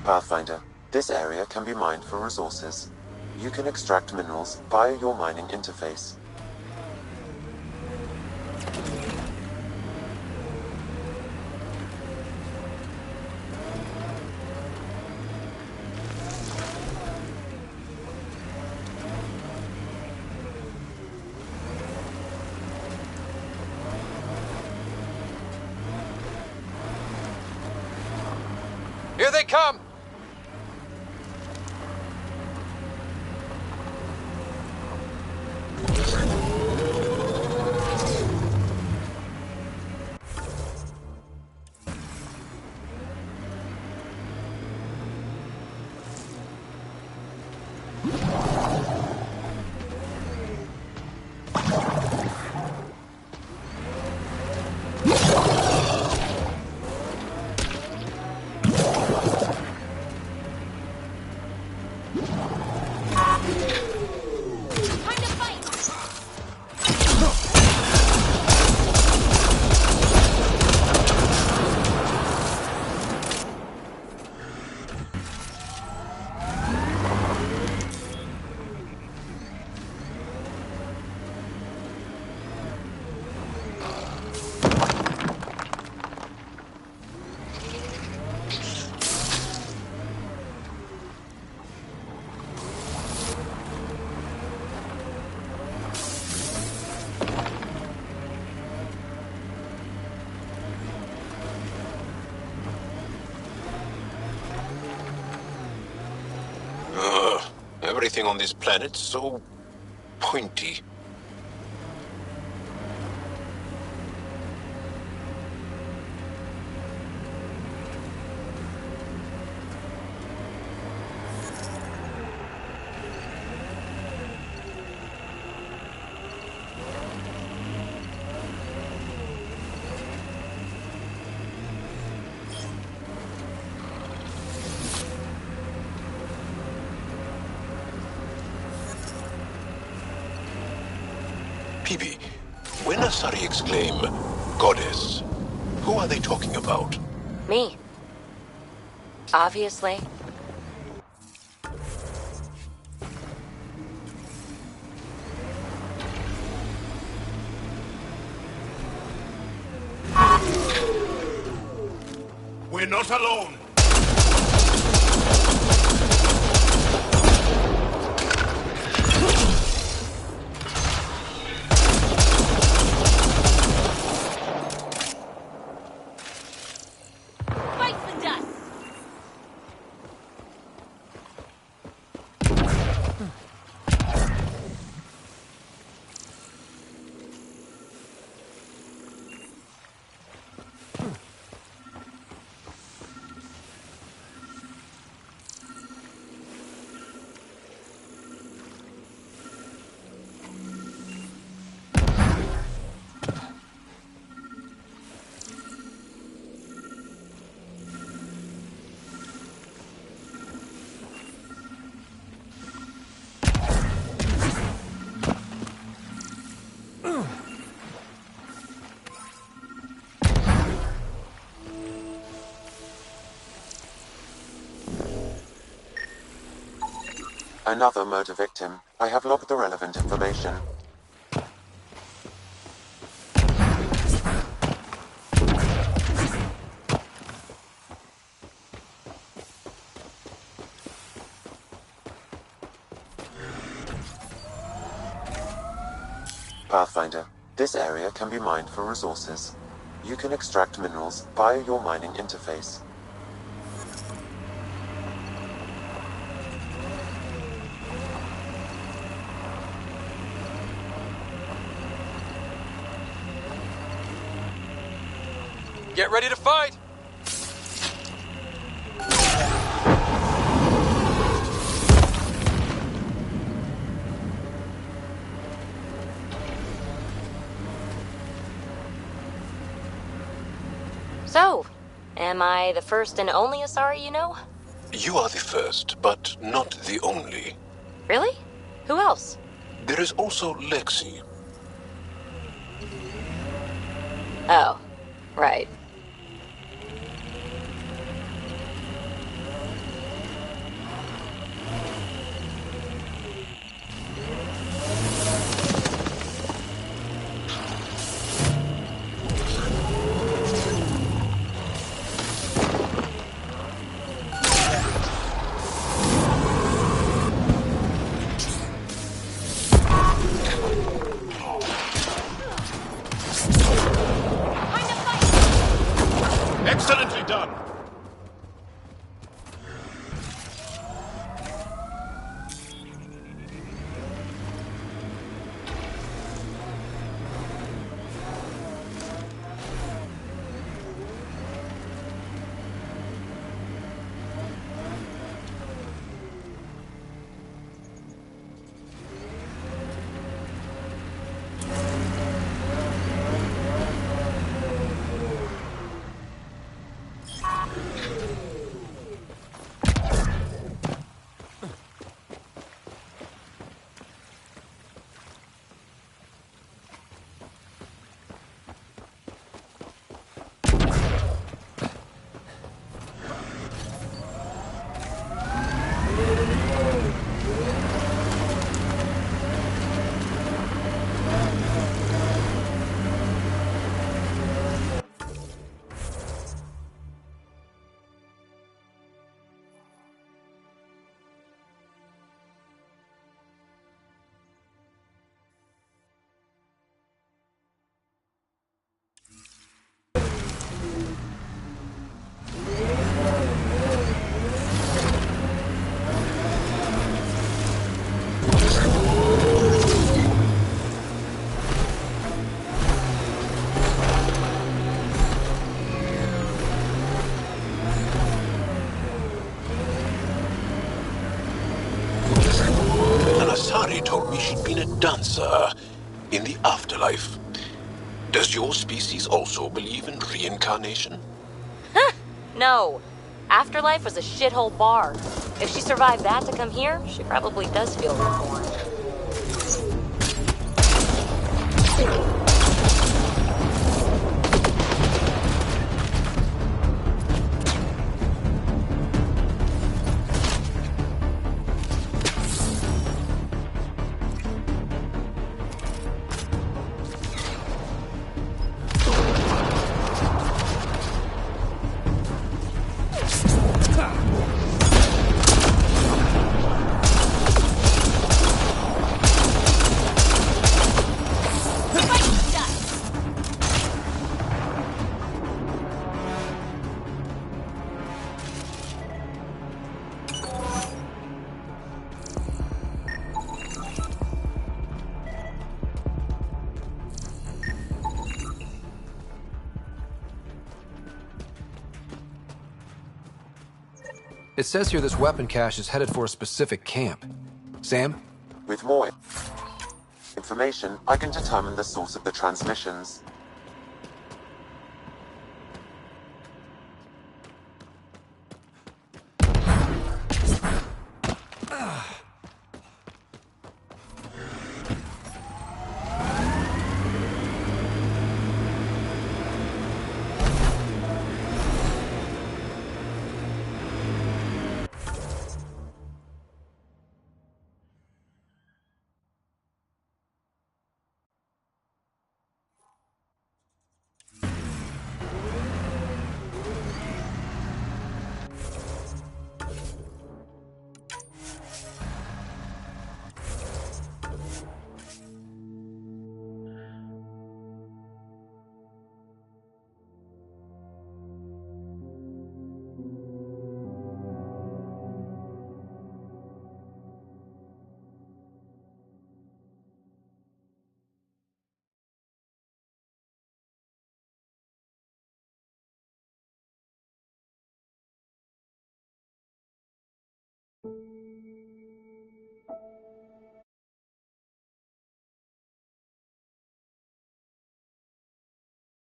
Pathfinder, this area can be mined for resources. You can extract minerals via your mining interface. Here they come! Everything on this planet's so pointy. PB, when Asari exclaim, Goddess, who are they talking about? Me. Obviously. We're not alone. Another murder victim. I have logged the relevant information. Pathfinder. This area can be mined for resources. You can extract minerals via your mining interface. Get ready to fight! So, am I the first and only Asari you know? You are the first, but not the only. Really? Who else? There is also Lexi. Oh, right. Excellently done! Asari told me she'd been a dancer in the afterlife. Does your species also believe in reincarnation? No. Afterlife was a shithole bar. If she survived that to come here, she probably does feel reborn. It says here this weapon cache is headed for a specific camp. Sam? With more information, I can determine the source of the transmissions.